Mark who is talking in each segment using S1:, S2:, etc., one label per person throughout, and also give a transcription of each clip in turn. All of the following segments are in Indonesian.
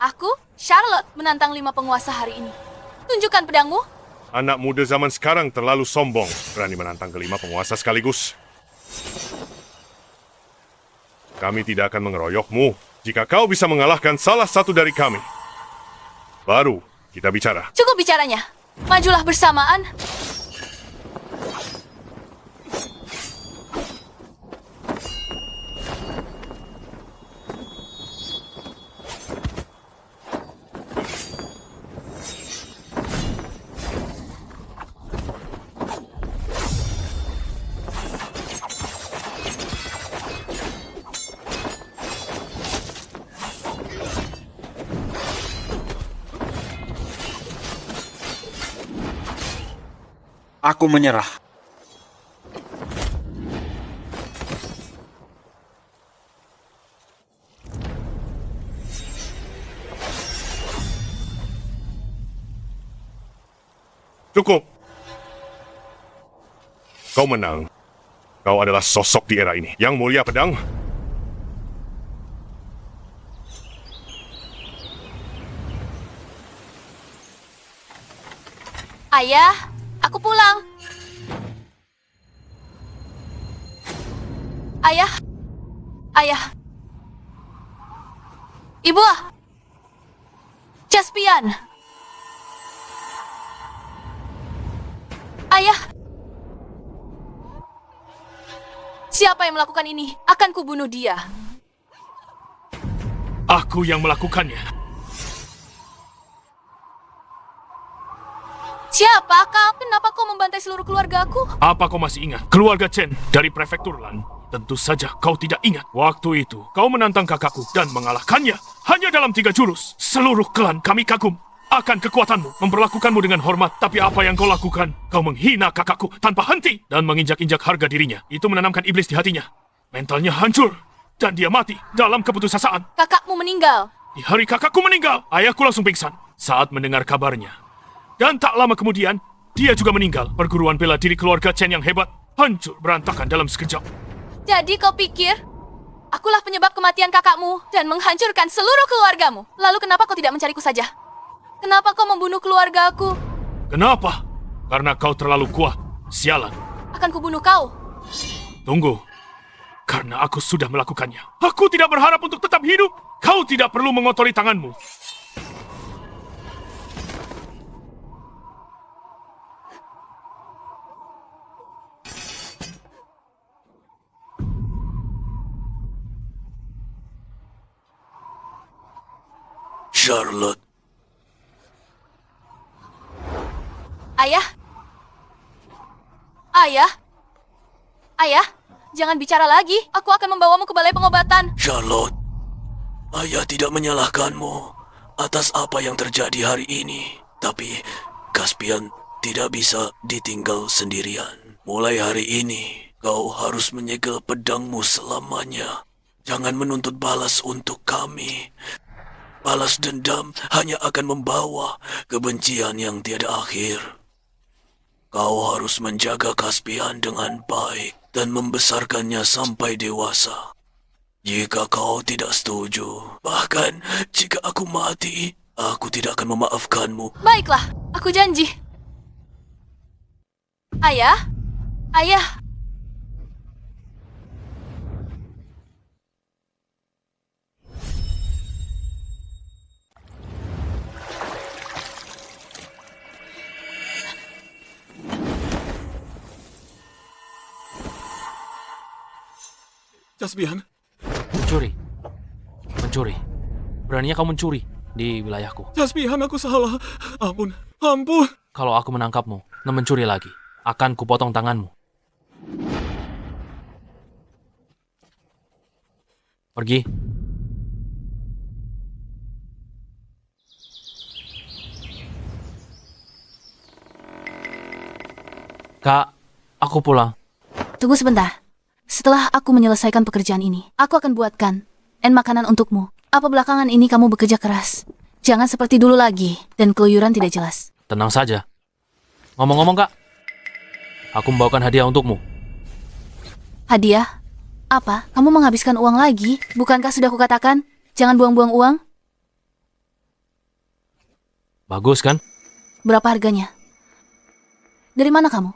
S1: Aku, Charlotte, menantang 5 penguasa hari ini. Tunjukkan pedangmu.
S2: Anak muda zaman sekarang terlalu sombong, berani menantang kelima penguasa sekaligus. Kami tidak akan mengeroyokmu jika kau bisa mengalahkan salah satu dari kami. Baru kita bicara.
S1: Cukup bicaranya. Majulah bersamaan.
S3: Aku menyerah.
S2: Cukup. Kau menang. Kau adalah sosok di era ini. Yang Mulia Pedang.
S1: Ayah, aku pulang. Ayah. Ayah. Ibu. Caspian. Ayah. Siapa yang melakukan ini? Akan kubunuh dia.
S4: Aku yang melakukannya.
S1: Siapa kau? Kenapa kau membantai seluruh keluargaku?
S4: Apa kau masih ingat? Keluarga Chen dari prefektur Lan. Tentu saja kau tidak ingat. Waktu itu, kau menantang kakakku dan mengalahkannya. Hanya dalam 3 jurus. Seluruh klan kami kagum akan kekuatanmu, memperlakukanmu dengan hormat. Tapi apa yang kau lakukan? Kau menghina kakakku tanpa henti dan menginjak-injak harga dirinya. Itu menanamkan iblis di hatinya. Mentalnya hancur dan dia mati dalam keputusasaan.
S1: Kakakmu meninggal.
S4: Di hari kakakku meninggal, ayahku langsung pingsan saat mendengar kabarnya. Dan tak lama kemudian, dia juga meninggal. Perguruan bela diri keluarga Chen yang hebat hancur berantakan dalam sekejap.
S1: Jadi kau pikir akulah penyebab kematian kakakmu dan menghancurkan seluruh keluargamu? Lalu kenapa kau tidak mencariku saja? Kenapa kau membunuh keluargaku?
S4: Kenapa? Karena kau terlalu kuat. Sialan.
S1: Akan kubunuh kau.
S4: Tunggu. Karena aku sudah melakukannya. Aku tidak berharap untuk tetap hidup. Kau tidak perlu mengotori tanganmu.
S5: Charlotte.
S1: Ayah. Ayah. Ayah, jangan bicara lagi. Aku akan membawamu ke balai pengobatan.
S5: Charlotte, ayah tidak menyalahkanmu atas apa yang terjadi hari ini. Tapi Caspian tidak bisa ditinggal sendirian. Mulai hari ini, kau harus menyegel pedangmu selamanya. Jangan menuntut balas untuk kami. Balas dendam hanya akan membawa kebencian yang tiada akhir. Kau harus menjaga Caspian dengan baik dan membesarkannya sampai dewasa. Jika kau tidak setuju, bahkan jika aku mati, aku tidak akan memaafkanmu.
S1: Baiklah, aku janji. Ayah? Ayah?
S3: Caspian,
S6: Mencuri. Beraninya kau mencuri di wilayahku.
S3: Caspian, aku salah. Ampun, ampun.
S6: Kalau aku menangkapmu dan mencuri lagi, akan kupotong tanganmu. Pergi. Kak, aku pulang.
S1: Tunggu sebentar. Setelah aku menyelesaikan pekerjaan ini, aku akan buatkan makanan untukmu. Apa belakangan ini kamu bekerja keras? Jangan seperti dulu lagi, dan keluyuran tidak jelas.
S6: Tenang saja. Ngomong-ngomong, Kak. Aku membawakan hadiah untukmu.
S1: Hadiah? Apa? Kamu menghabiskan uang lagi? Bukankah sudah kukatakan, jangan buang-buang uang?
S6: Bagus kan?
S1: Berapa harganya? Dari mana kamu?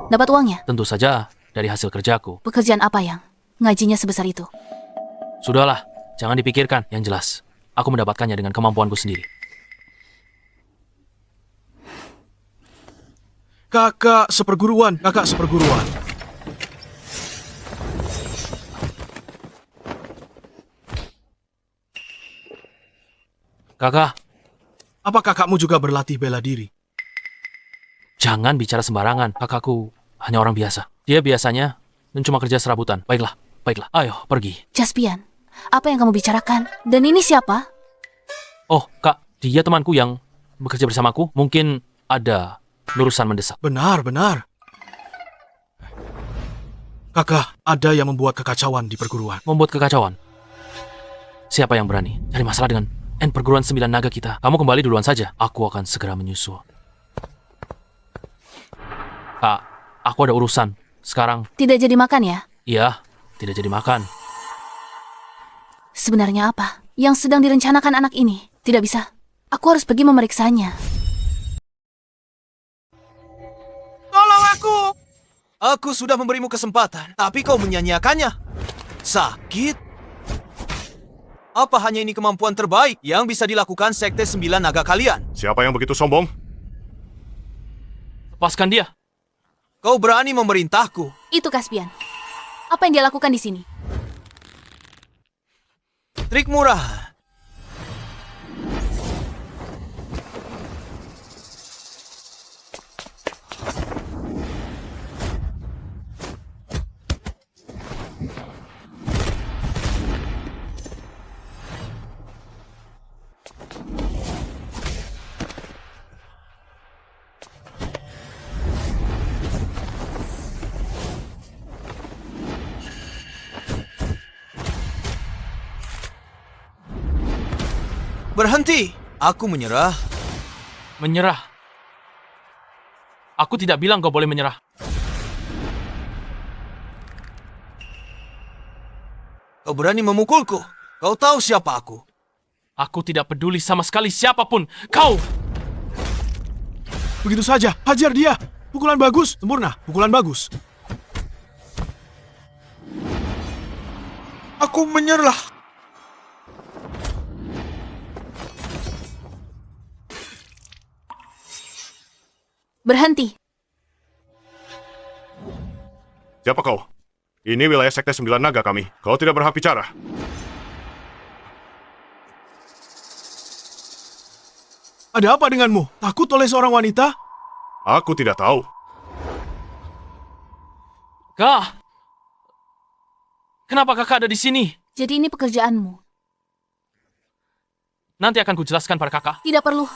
S1: Dapat uangnya?
S6: Tentu saja dari hasil kerjaku.
S1: Pekerjaan apa yang ngajinya sebesar itu?
S6: Sudahlah, jangan dipikirkan. Yang jelas, aku mendapatkannya dengan kemampuanku sendiri.
S3: Kakak seperguruan.
S6: Kakak,
S3: Apa kakakmu juga berlatih bela diri?
S6: jangan bicara sembarangan. Kakakku hanya orang biasa. Dia biasanya cuma kerja serabutan. Baiklah, ayo pergi.
S1: Caspian, apa yang kamu bicarakan? Dan ini siapa?
S6: Oh, Kak, dia temanku yang bekerja bersamaku. Mungkin ada urusan mendesak.
S3: Benar. Kakak, ada yang membuat kekacauan di perguruan.
S6: Membuat kekacauan. Siapa yang berani cari masalah dengan perguruan 9 naga kita? Kamu kembali duluan saja. Aku akan segera menyusul. Kak, aku ada urusan. Sekarang,
S1: Tidak jadi makan ya?
S6: iya, tidak jadi makan.
S1: Sebenarnya apa yang sedang direncanakan anak ini? Tidak bisa. Aku harus pergi memeriksanya.
S7: Tolong aku! Aku sudah memberimu kesempatan, tapi kau menyanyiakannya. Sakit? Apa hanya ini kemampuan terbaik yang bisa dilakukan Sekte 9 Naga kalian?
S2: Siapa yang begitu sombong?
S6: Lepaskan dia.
S7: Kau berani memerintahku?
S1: Itu Caspian. Apa yang dia lakukan di sini?
S7: Trik murah. Berhenti! Aku menyerah.
S6: Menyerah. Aku tidak bilang kau boleh menyerah.
S7: Kau berani memukulku. Kau tahu siapa aku.
S6: Aku tidak peduli sama sekali siapapun. Kau!
S3: Begitu saja, hajar dia. Pukulan bagus, sempurna. Pukulan bagus.
S7: Aku menyerah.
S1: Berhenti.
S2: Siapa kau? Ini wilayah Sekte 9 Naga kami. Kau tidak berhak bicara.
S3: Ada apa denganmu? Takut oleh seorang wanita?
S2: Aku tidak tahu.
S6: Kak! Kenapa kakak ada di sini?
S1: Jadi ini pekerjaanmu.
S6: Nanti akan kujelaskan pada kakak.
S1: Tidak perlu.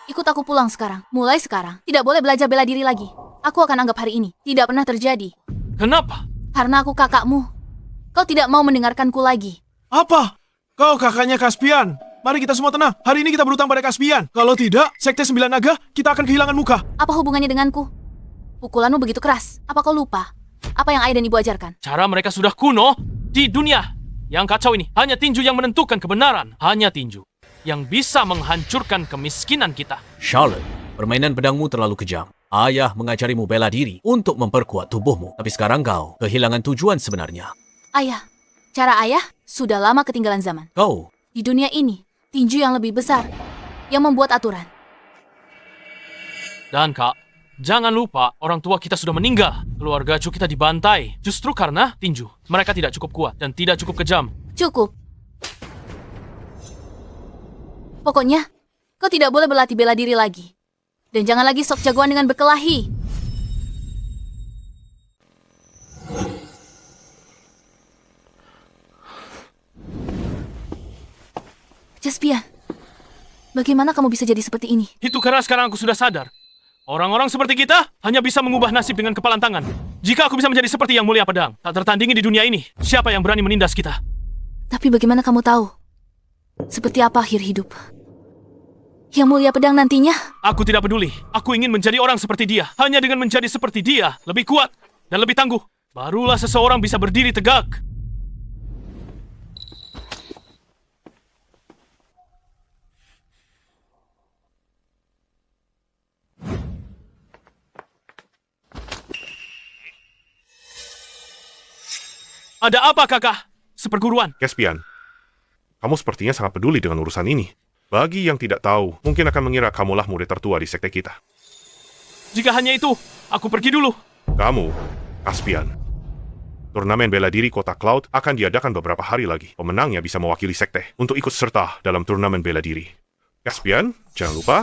S1: Ikut aku pulang sekarang. Mulai sekarang. Tidak boleh belajar bela diri lagi. Aku akan anggap hari ini tidak pernah terjadi.
S6: Kenapa?
S1: Karena aku kakakmu. Kau tidak mau mendengarkanku lagi.
S3: Apa? Kau kakaknya Caspian. Mari kita semua tenang. Hari ini kita berutang pada Caspian. Kalau tidak, Sekte 9 Naga, kita akan kehilangan muka.
S1: Apa hubungannya denganku? Pukulanmu begitu keras. Apa kau lupa? Apa yang ayah dan ibu ajarkan?
S6: Cara mereka sudah kuno di dunia. Yang kacau ini, hanya tinju yang menentukan kebenaran. Hanya tinju yang bisa menghancurkan kemiskinan kita.
S5: Charlotte, permainan pedangmu terlalu kejam. Ayah mengajarimu bela diri untuk memperkuat tubuhmu. Tapi sekarang kau kehilangan tujuan sebenarnya.
S1: Ayah, cara ayah sudah lama ketinggalan zaman.
S5: Kau,
S1: Di dunia ini, tinju yang lebih besar yang membuat aturan.
S6: Dan kak, jangan lupa orang tua kita sudah meninggal. Keluarga Chu kita dibantai. Justru karena tinju. Mereka tidak cukup kuat dan tidak cukup kejam.
S1: Cukup. Pokoknya, kau tidak boleh berlatih bela diri lagi. Dan jangan lagi sok jagoan dengan berkelahi. Caspian, bagaimana kamu bisa jadi seperti ini?
S6: Itu karena sekarang aku sudah sadar. Orang-orang seperti kita hanya bisa mengubah nasib dengan kepalan tangan. Jika aku bisa menjadi seperti Yang Mulia Pedang, tak tertandingi di dunia ini, siapa yang berani menindas kita?
S1: Tapi bagaimana kamu tahu? Seperti apa akhir hidup? Yang Mulia Pedang nantinya?
S6: Aku tidak peduli. Aku ingin menjadi orang seperti dia. Hanya dengan menjadi seperti dia, lebih kuat dan lebih tangguh, barulah seseorang bisa berdiri tegak. Ada apa, kakak? Seperguruan.
S2: Caspian, kamu sepertinya sangat peduli dengan urusan ini. Bagi yang tidak tahu, mungkin akan mengira kamulah murid tertua di sekte kita.
S6: Jika hanya itu, aku pergi dulu.
S2: Kamu, Caspian. Turnamen bela diri Kota Cloud akan diadakan beberapa hari lagi. Pemenangnya bisa mewakili sekte untuk ikut serta dalam turnamen bela diri. Caspian, jangan lupa.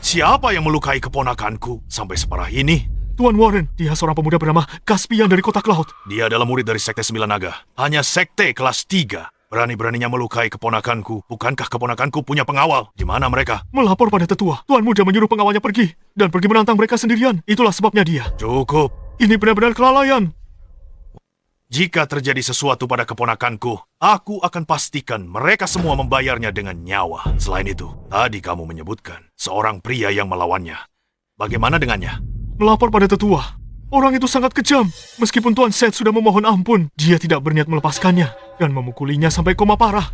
S4: Siapa yang melukai keponakanku sampai separah ini? Tuan Warren, dia seorang pemuda bernama Caspian dari Kota Cloud. Dia adalah murid dari Sekte Sembilan Naga. Hanya sekte kelas 3. Berani-beraninya melukai keponakanku. Bukankah keponakanku punya pengawal? Di mana mereka? Melapor pada tetua. Tuan muda menyuruh pengawalnya pergi dan pergi menantang mereka sendirian. Itulah sebabnya dia. Cukup. Ini benar-benar kelalaian. Jika terjadi sesuatu pada keponakanku, aku akan pastikan mereka semua membayarnya dengan nyawa. Selain itu, tadi kamu menyebutkan seorang pria yang melawannya. Bagaimana dengannya? Melapor pada tetua. Orang itu sangat kejam. Meskipun Tuan Seth sudah memohon ampun, dia tidak berniat melepaskannya dan memukulinya sampai koma parah.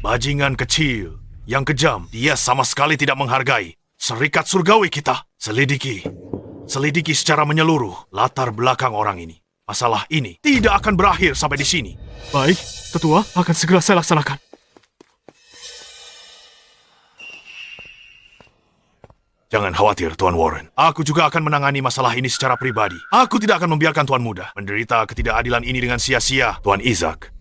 S4: Bajingan kecil, yang kejam, dia sama sekali tidak menghargai serikat surgawi kita. Selidiki secara menyeluruh latar belakang orang ini. Masalah ini tidak akan berakhir sampai di sini. Baik, tetua, akan segera saya laksanakan. Jangan khawatir, Tuan Warren. Aku juga akan menangani masalah ini secara pribadi. Aku tidak akan membiarkan Tuan Muda menderita ketidakadilan ini dengan sia-sia. Tuan Isaac,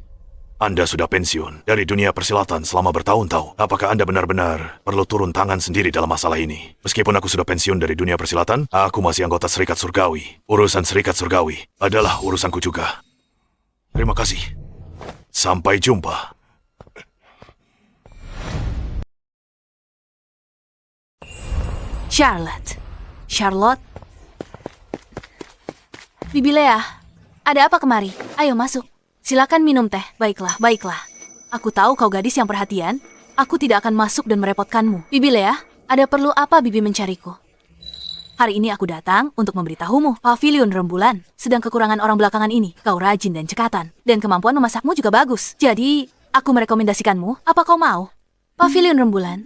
S4: Anda sudah pensiun dari dunia persilatan selama bertahun-tahun. Apakah Anda benar-benar perlu turun tangan sendiri dalam masalah ini? Meskipun aku sudah pensiun dari dunia persilatan, aku masih anggota Serikat Surgawi. Urusan Serikat Surgawi adalah urusanku juga. Terima kasih. Sampai jumpa.
S1: Charlotte. Bibi Lea, ada apa kemari? Ayo masuk. Silakan minum teh. Baiklah. Aku tahu kau gadis yang perhatian. Aku tidak akan masuk dan merepotkanmu. Bibi Lea, ada perlu apa Bibi mencariku? Hari ini aku datang untuk memberitahumu. Pavilion Rembulan sedang kekurangan orang belakangan ini. Kau rajin dan cekatan. Dan kemampuan memasakmu juga bagus. Jadi, aku merekomendasikanmu. Apa kau mau? Pavilion Rembulan,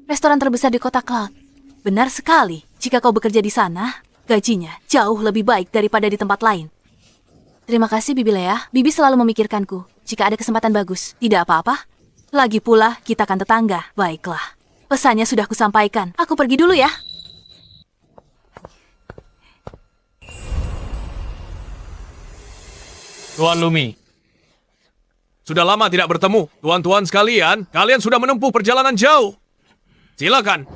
S1: restoran terbesar di Kota Cloud. Benar sekali. Jika kau bekerja di sana, gajinya jauh lebih baik daripada di tempat lain. Terima kasih, Bibi Lea. Bibi selalu memikirkanku. Jika ada kesempatan bagus, tidak apa-apa. Lagi pula, kita kan tetangga. Baiklah. Pesannya sudah kusampaikan. Aku pergi dulu ya.
S7: Tuan Lumi. Sudah lama tidak bertemu. Tuan-tuan sekalian, kalian sudah menempuh perjalanan jauh. Silakan.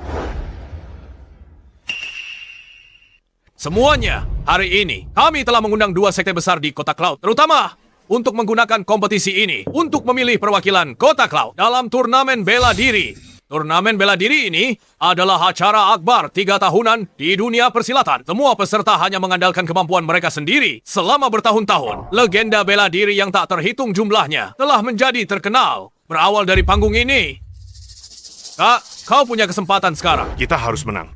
S7: Semuanya, hari ini kami telah mengundang 2 sekte besar di Kota Cloud, terutama untuk menggunakan kompetisi ini untuk memilih perwakilan Kota Cloud dalam turnamen bela diri. Turnamen bela diri ini adalah acara akbar 3 tahunan di dunia persilatan. Semua peserta hanya mengandalkan kemampuan mereka sendiri. Selama bertahun-tahun, legenda bela diri yang tak terhitung jumlahnya telah menjadi terkenal. Berawal dari panggung ini. Kak, kau punya kesempatan sekarang.
S2: Kita harus menang.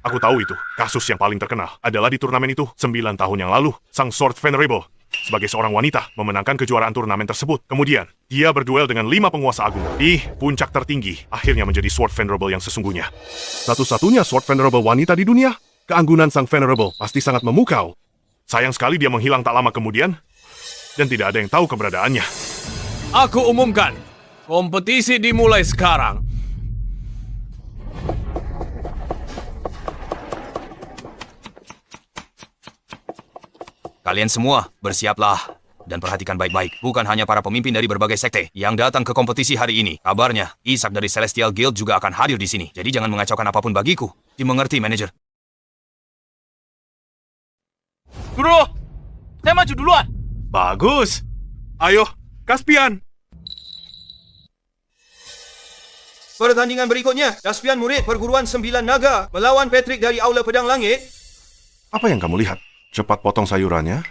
S2: Aku tahu itu. Kasus yang paling terkenal adalah di turnamen itu. 9 tahun yang lalu, sang Sword Venerable sebagai seorang wanita memenangkan kejuaraan turnamen tersebut. Kemudian, dia berduel dengan 5 penguasa agung. Di puncak tertinggi, akhirnya menjadi Sword Venerable yang sesungguhnya. Satu-satunya Sword Venerable wanita di dunia. Keanggunan sang Venerable pasti sangat memukau. Sayang sekali dia menghilang tak lama kemudian, dan tidak ada yang tahu keberadaannya.
S7: Aku umumkan, kompetisi dimulai sekarang.
S8: Kalian semua, bersiaplah. Dan perhatikan baik-baik, bukan hanya para pemimpin dari berbagai sekte yang datang ke kompetisi hari ini. Kabarnya, Isaac dari Celestial Guild juga akan hadir di sini. Jadi jangan mengacaukan apapun bagiku. Dimengerti, manajer?
S6: Guru, saya maju duluan.
S3: Bagus. Ayo, Caspian.
S7: Pertandingan berikutnya, Caspian murid perguruan 9 naga melawan Patrick dari Aula Pedang Langit.
S2: Apa yang kamu lihat? Cepat potong sayurannya.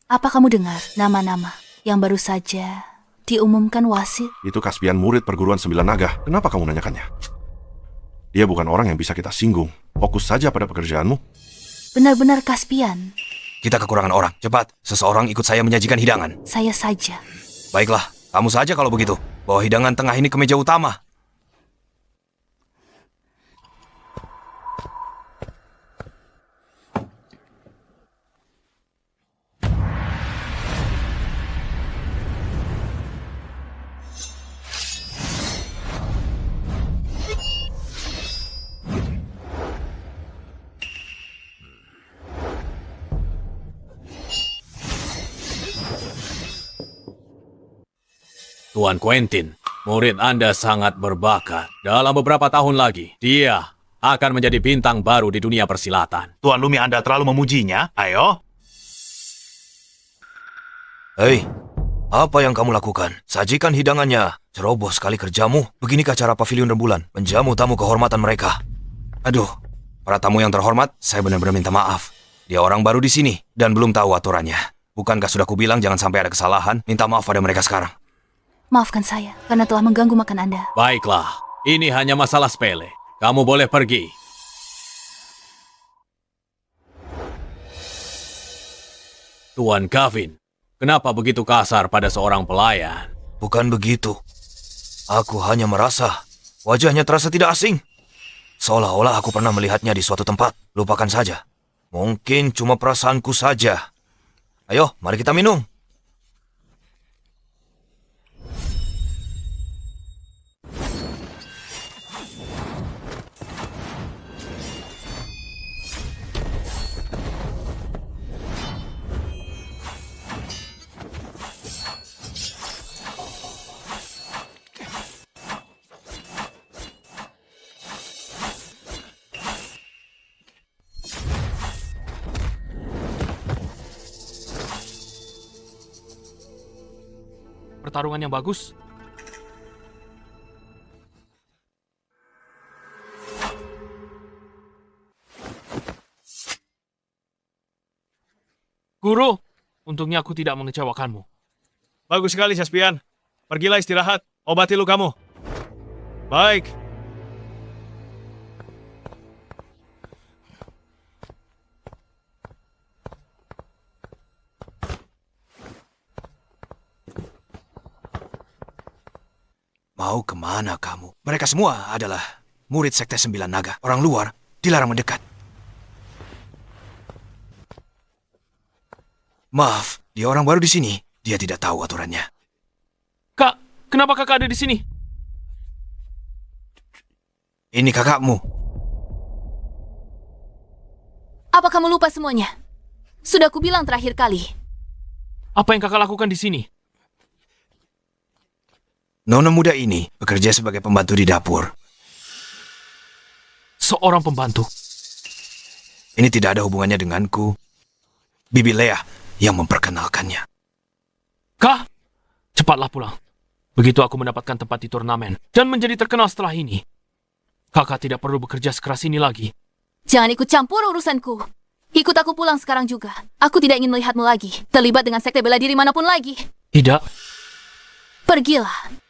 S1: Apa kamu dengar nama-nama yang baru saja diumumkan wasit?
S2: Itu Caspian murid perguruan 9 naga. Kenapa kamu nanyakannya? Dia bukan orang yang bisa kita singgung. Fokus saja pada pekerjaanmu.
S1: Benar-benar Caspian.
S8: Kita kekurangan orang. Cepat, seseorang ikut saya menyajikan hidangan.
S1: Saya saja.
S8: Baiklah, kamu saja kalau begitu. Bawa hidangan tengah ini ke meja utama.
S9: Tuan Quentin, murid Anda sangat berbakat. Dalam beberapa tahun lagi, dia akan menjadi bintang baru di dunia persilatan.
S10: Tuan Lumi Anda terlalu memujinya. Ayo.
S8: Hei, apa yang kamu lakukan? Sajikan hidangannya. Ceroboh sekali kerjamu. Beginikah cara pavilion rembulan? Menjamu tamu kehormatan mereka. Aduh, para tamu yang terhormat, saya benar-benar minta maaf. Dia orang baru di sini dan belum tahu aturannya. Bukankah sudah kubilang jangan sampai ada kesalahan? Minta maaf pada mereka sekarang.
S1: Maafkan saya karena telah mengganggu makan Anda.
S9: Baiklah, ini hanya masalah sepele. Kamu boleh pergi. Tuan Gavin, kenapa begitu kasar pada seorang pelayan?
S8: Bukan begitu. Aku hanya merasa wajahnya terasa tidak asing. Seolah-olah aku pernah melihatnya di suatu tempat. Lupakan saja. Mungkin cuma perasaanku saja. Ayo, mari kita minum.
S6: Pertarungan yang bagus. Guru, untungnya aku tidak mengecewakanmu.
S3: Bagus sekali, Caspian. Pergilah istirahat. Obati lukamu. Baik.
S8: Mau kemana kamu? Mereka semua adalah murid Sekte Sembilan Naga. Orang luar dilarang mendekat. Maaf, dia orang baru di sini. Dia tidak tahu aturannya.
S6: Kak, kenapa kakak ada di sini?
S8: Ini kakakmu.
S1: Apa kamu lupa semuanya? Sudah kubilang terakhir kali.
S6: Apa yang kakak lakukan di sini?
S8: Nona muda ini bekerja sebagai pembantu di dapur.
S6: Seorang pembantu.
S8: Ini tidak ada hubungannya denganku. Bibi Lea yang memperkenalkannya.
S6: Kak, cepatlah pulang. Begitu aku mendapatkan tempat di turnamen dan menjadi terkenal setelah ini, kakak tidak perlu bekerja sekeras ini lagi.
S1: Jangan ikut campur urusanku. Ikut aku pulang sekarang juga. Aku tidak ingin melihatmu lagi. Terlibat dengan sekte bela diri manapun lagi.
S6: Tidak.
S1: Pergilah.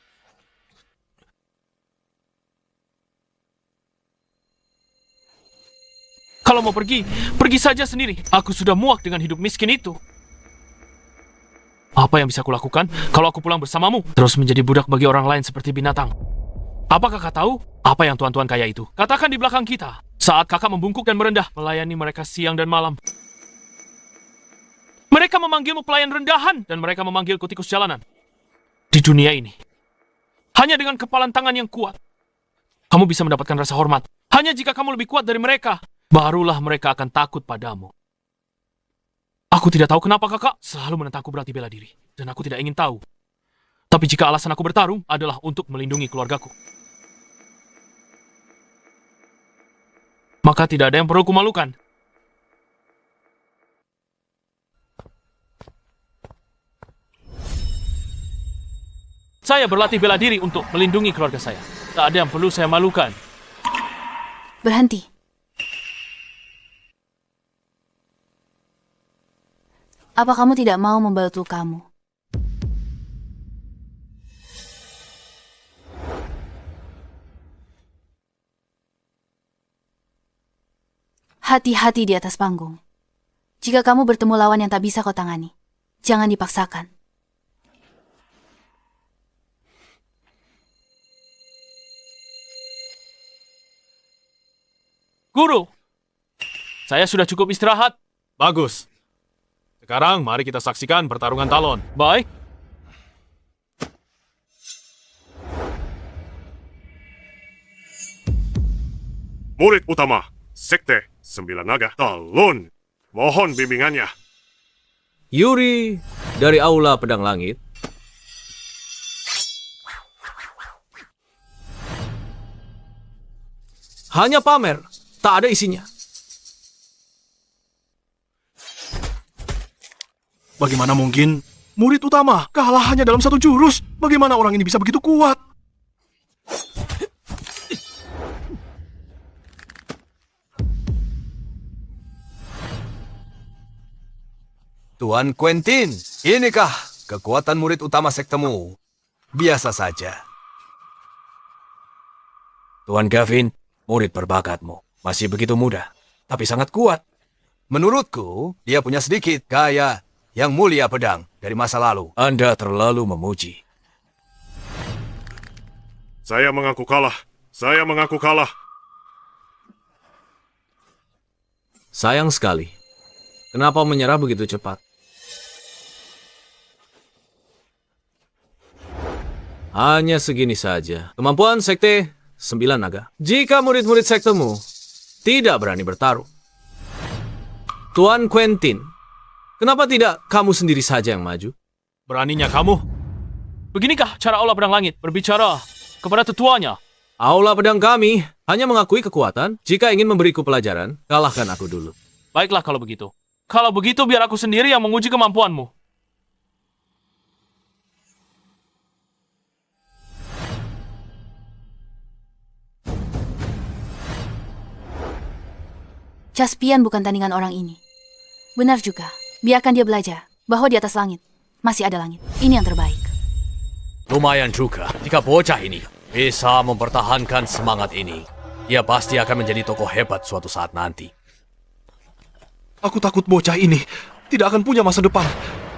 S6: Kalau mau pergi, pergi saja sendiri. Aku sudah muak dengan hidup miskin itu. Apa yang bisa kulakukan kalau aku pulang bersamamu? Terus menjadi budak bagi orang lain seperti binatang. Apa kakak tahu apa yang tuan-tuan kaya itu katakan di belakang kita saat kakak membungkuk dan merendah melayani mereka siang dan malam? Mereka memanggilmu pelayan rendahan dan mereka memanggilku tikus jalanan. Di dunia ini, hanya dengan kepalan tangan yang kuat, kamu bisa mendapatkan rasa hormat. Hanya jika kamu lebih kuat dari mereka, barulah mereka akan takut padamu. Aku tidak tahu kenapa kakak selalu menentangku berlatih bela diri. Dan aku tidak ingin tahu. Tapi jika alasan aku bertarung adalah untuk melindungi keluargaku, maka tidak ada yang perlu kumalukan. Saya berlatih bela diri untuk melindungi keluarga saya. Tak ada yang perlu saya malukan.
S1: Berhenti. Apa kamu tidak mau membantu kamu? Hati-hati di atas panggung. Jika kamu bertemu lawan yang tak bisa kau tangani, jangan dipaksakan.
S6: Guru, saya sudah cukup istirahat.
S3: Bagus. Sekarang mari kita saksikan pertarungan talon.
S6: Baik.
S2: Murid utama, Sekte Sembilan Naga, Talon. Mohon bimbingannya.
S9: Yuri dari Aula Pedang Langit.
S3: Hanya pamer, tak ada isinya. Bagaimana mungkin murid utama kalah hanya dalam satu jurus? Bagaimana orang ini bisa begitu kuat?
S7: Tuan Quentin, inikah kekuatan murid utama sektemu? Biasa saja.
S9: Tuan Gavin, murid berbakatmu. Masih begitu muda, tapi sangat kuat.
S7: Menurutku, dia punya sedikit gaya yang mulia pedang dari masa lalu.
S9: Anda terlalu memuji.
S2: Saya mengaku kalah. Saya mengaku kalah.
S9: Sayang sekali. Kenapa menyerah begitu cepat? Hanya segini saja. Kemampuan Sekte Sembilan Naga. Jika murid-murid sektemu tidak berani bertaruh. Tuan Quentin, kenapa tidak kamu sendiri saja yang maju?
S6: Beraninya kamu. Beginikah cara Aula Pedang Langit berbicara kepada tetuanya?
S9: Aula pedang kami hanya mengakui kekuatan. Jika ingin memberiku pelajaran, kalahkan aku dulu.
S6: Baiklah kalau begitu. Kalau begitu biar aku sendiri yang menguji kemampuanmu.
S1: Caspian bukan tandingan orang ini. Benar juga, biarkan dia belajar bahwa di atas langit masih ada langit. Ini yang terbaik.
S9: Lumayan juga jika bocah ini bisa mempertahankan semangat ini. Dia pasti akan menjadi tokoh hebat suatu saat nanti.
S3: Aku takut bocah ini tidak akan punya masa depan.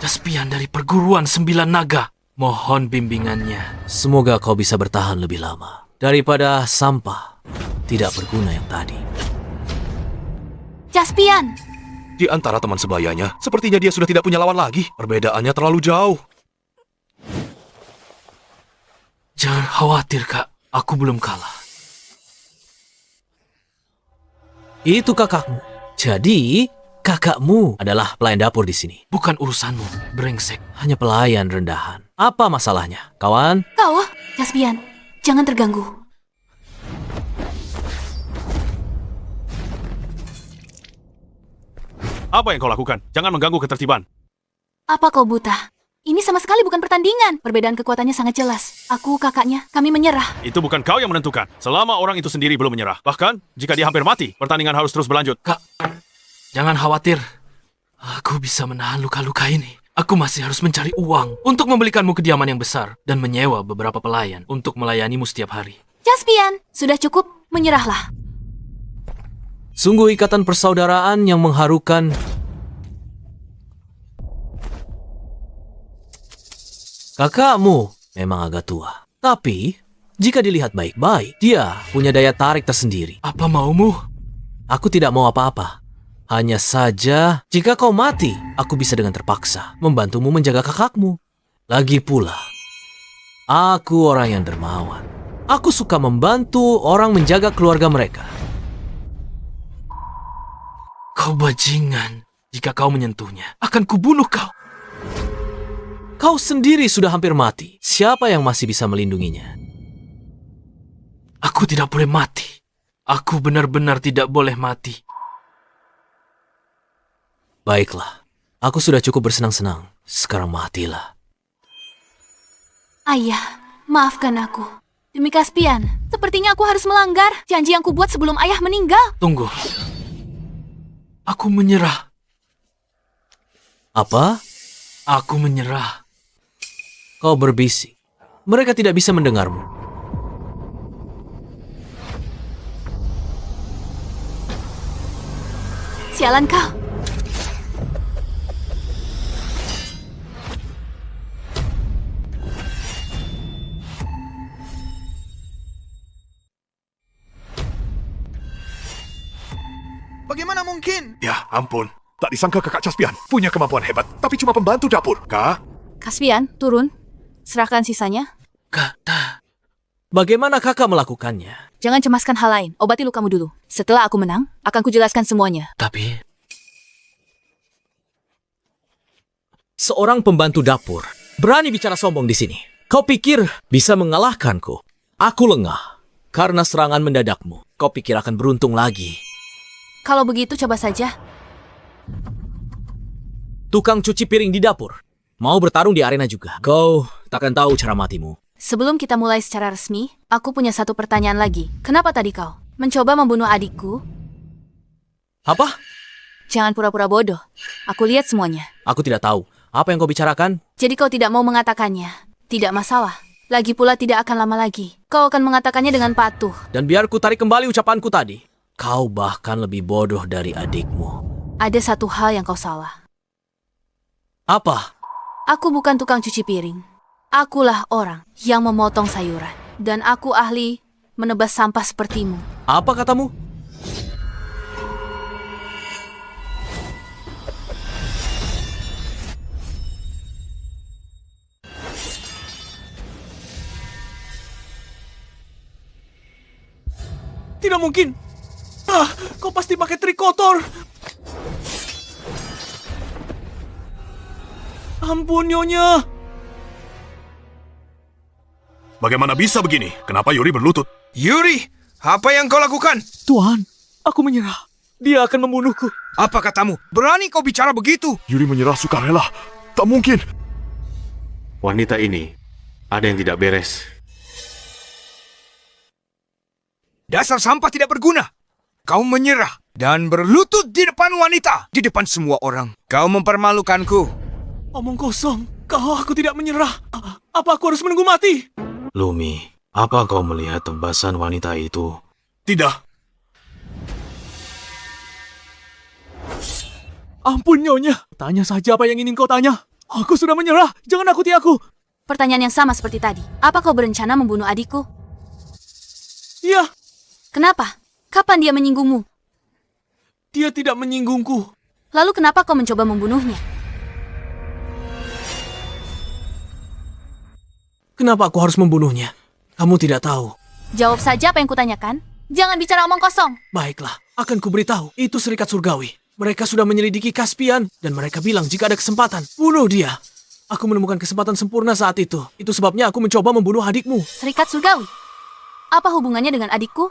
S6: Caspian dari perguruan Sembilan Naga. Mohon bimbingannya.
S9: Semoga kau bisa bertahan lebih lama daripada sampah tidak berguna yang tadi.
S1: Caspian!
S3: Di antara teman sebayanya, sepertinya dia sudah tidak punya lawan lagi. Perbedaannya terlalu jauh.
S6: Jangan khawatir, Kak. Aku belum kalah.
S9: Itu kakakmu. Jadi, kakakmu adalah pelayan dapur di sini.
S6: Bukan urusanmu, brengsek.
S9: Hanya pelayan rendahan. Apa masalahnya, kawan?
S1: Kau, Caspian, jangan terganggu.
S3: Apa yang kau lakukan? Jangan mengganggu ketertiban.
S1: Apa kau buta? Ini sama sekali bukan pertandingan. Perbedaan kekuatannya sangat jelas. Aku, kakaknya, kami menyerah.
S3: Itu bukan kau yang menentukan. Selama orang itu sendiri belum menyerah. Bahkan, jika dia hampir mati, pertandingan harus terus berlanjut.
S6: Kak, jangan khawatir. Aku bisa menahan luka-luka ini. Aku masih harus mencari uang untuk membelikanmu kediaman yang besar dan menyewa beberapa pelayan untuk melayanimu setiap hari.
S1: Caspian, sudah cukup, menyerahlah.
S9: Sungguh ikatan persaudaraan yang mengharukan. Kakakmu memang agak tua. Tapi, jika dilihat baik-baik, dia punya daya tarik tersendiri.
S6: Apa maumu?
S9: Aku tidak mau apa-apa. Hanya saja, jika kau mati, aku bisa dengan terpaksa membantumu menjaga kakakmu. Lagi pula, aku orang yang dermawan. Aku suka membantu orang menjaga keluarga mereka.
S6: Kau bajingan. Jika kau menyentuhnya, akan kubunuh kau.
S9: Kau sendiri sudah hampir mati. Siapa yang masih bisa melindunginya?
S6: Aku tidak boleh mati. Aku benar-benar tidak boleh mati.
S9: Baiklah, aku sudah cukup bersenang-senang. Sekarang matilah.
S1: Ayah, maafkan aku. Demi Caspian, sepertinya aku harus melanggar janji yang kubuat sebelum ayah meninggal.
S6: Tunggu. Aku menyerah.
S9: Apa?
S6: Aku menyerah.
S9: Kau berbisik. Mereka tidak bisa mendengarmu.
S1: Sialan kau.
S7: Bagaimana mungkin?
S2: Ya ampun, tak disangka kakak Caspian punya kemampuan hebat, tapi cuma pembantu dapur. Kak,
S1: Caspian, turun. Serahkan sisanya.
S9: Kata. Bagaimana kakak melakukannya?
S1: Jangan cemaskan hal lain. Obati lukamu dulu. Setelah aku menang, akan kujelaskan semuanya.
S9: Tapi... Seorang pembantu dapur berani bicara sombong di sini. Kau pikir bisa mengalahkanku? Aku lengah karena serangan mendadakmu. Kau pikir akan beruntung lagi?
S1: Kalau begitu, coba saja.
S9: Tukang cuci piring di dapur mau bertarung di arena juga. Kau takkan tahu cara matimu.
S1: Sebelum kita mulai secara resmi, aku punya satu pertanyaan lagi. Kenapa tadi kau mencoba membunuh adikku?
S9: Apa?
S1: Jangan pura-pura bodoh. Aku lihat semuanya.
S9: Aku tidak tahu. Apa yang kau bicarakan?
S1: Jadi kau tidak mau mengatakannya. Tidak masalah. Lagi pula tidak akan lama lagi. Kau akan mengatakannya dengan patuh.
S9: Dan biar ku tarik kembali ucapanku tadi. Kau bahkan lebih bodoh dari adikmu.
S1: Ada satu hal yang kau salah.
S9: Apa?
S1: Aku bukan tukang cuci piring. Akulah orang yang memotong sayuran. Dan aku ahli menebas sampah sepertimu.
S9: Apa katamu?
S3: Tidak mungkin. Kau pasti pakai trik kotor. Ampun, Nyonya.
S2: bagaimana bisa begini? Kenapa Yuri berlutut?
S8: Yuri, apa yang kau lakukan?
S3: Tuan, aku menyerah. Dia akan membunuhku.
S8: Apa katamu? Berani kau bicara begitu?
S2: Yuri menyerah sukarela. Tak mungkin.
S11: Wanita ini ada yang tidak beres.
S8: Dasar sampah tidak berguna. Kau menyerah dan berlutut di depan wanita, di depan semua orang. Kau mempermalukanku.
S3: Omong kosong. Aku tidak menyerah. Apa aku harus menunggu mati?
S11: Lumi, apa kau melihat tebasan wanita itu?
S2: Tidak.
S3: Ampun, Nyonya. Tanya saja apa yang ingin kau tanya. Aku sudah menyerah. Jangan nakuti aku.
S1: Pertanyaan yang sama seperti tadi. Apa kau berencana membunuh adikku?
S3: Iya,
S1: Kenapa? Kapan dia menyinggungmu?
S3: dia tidak menyinggungku.
S1: Lalu kenapa kau mencoba membunuhnya?
S9: Kenapa aku harus membunuhnya? Kamu tidak tahu.
S1: Jawab saja apa yang kutanyakan. Jangan bicara omong kosong.
S9: Baiklah, akan kuberitahu. Itu Serikat Surgawi. Mereka sudah menyelidiki Caspian, dan mereka bilang jika ada kesempatan, bunuh dia. Aku menemukan kesempatan sempurna saat itu. Itu sebabnya aku mencoba membunuh adikmu.
S1: Serikat Surgawi? Apa hubungannya dengan adikku?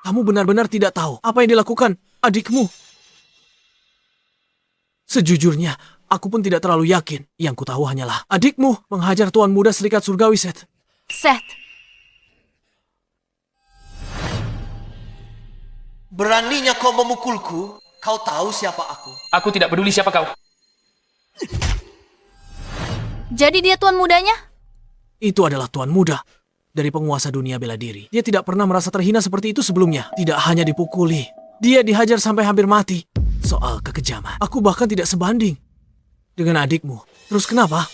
S9: Kamu benar-benar tidak tahu apa yang dilakukan adikmu. Sejujurnya, aku pun tidak terlalu yakin. Yang ku tahu hanyalah adikmu menghajar Tuan Muda Serikat Surgawi, Seth.
S1: Seth.
S7: Beraninya kau memukulku? Kau tahu siapa aku?
S6: Aku tidak peduli siapa kau.
S1: Jadi dia tuan mudanya?
S9: Itu adalah Tuan Muda dari penguasa dunia bela diri. Dia tidak pernah merasa terhina seperti itu sebelumnya. Tidak hanya dipukuli, dia dihajar sampai hampir mati. Soal kekejaman, aku bahkan tidak sebanding dengan adikmu. Terus kenapa?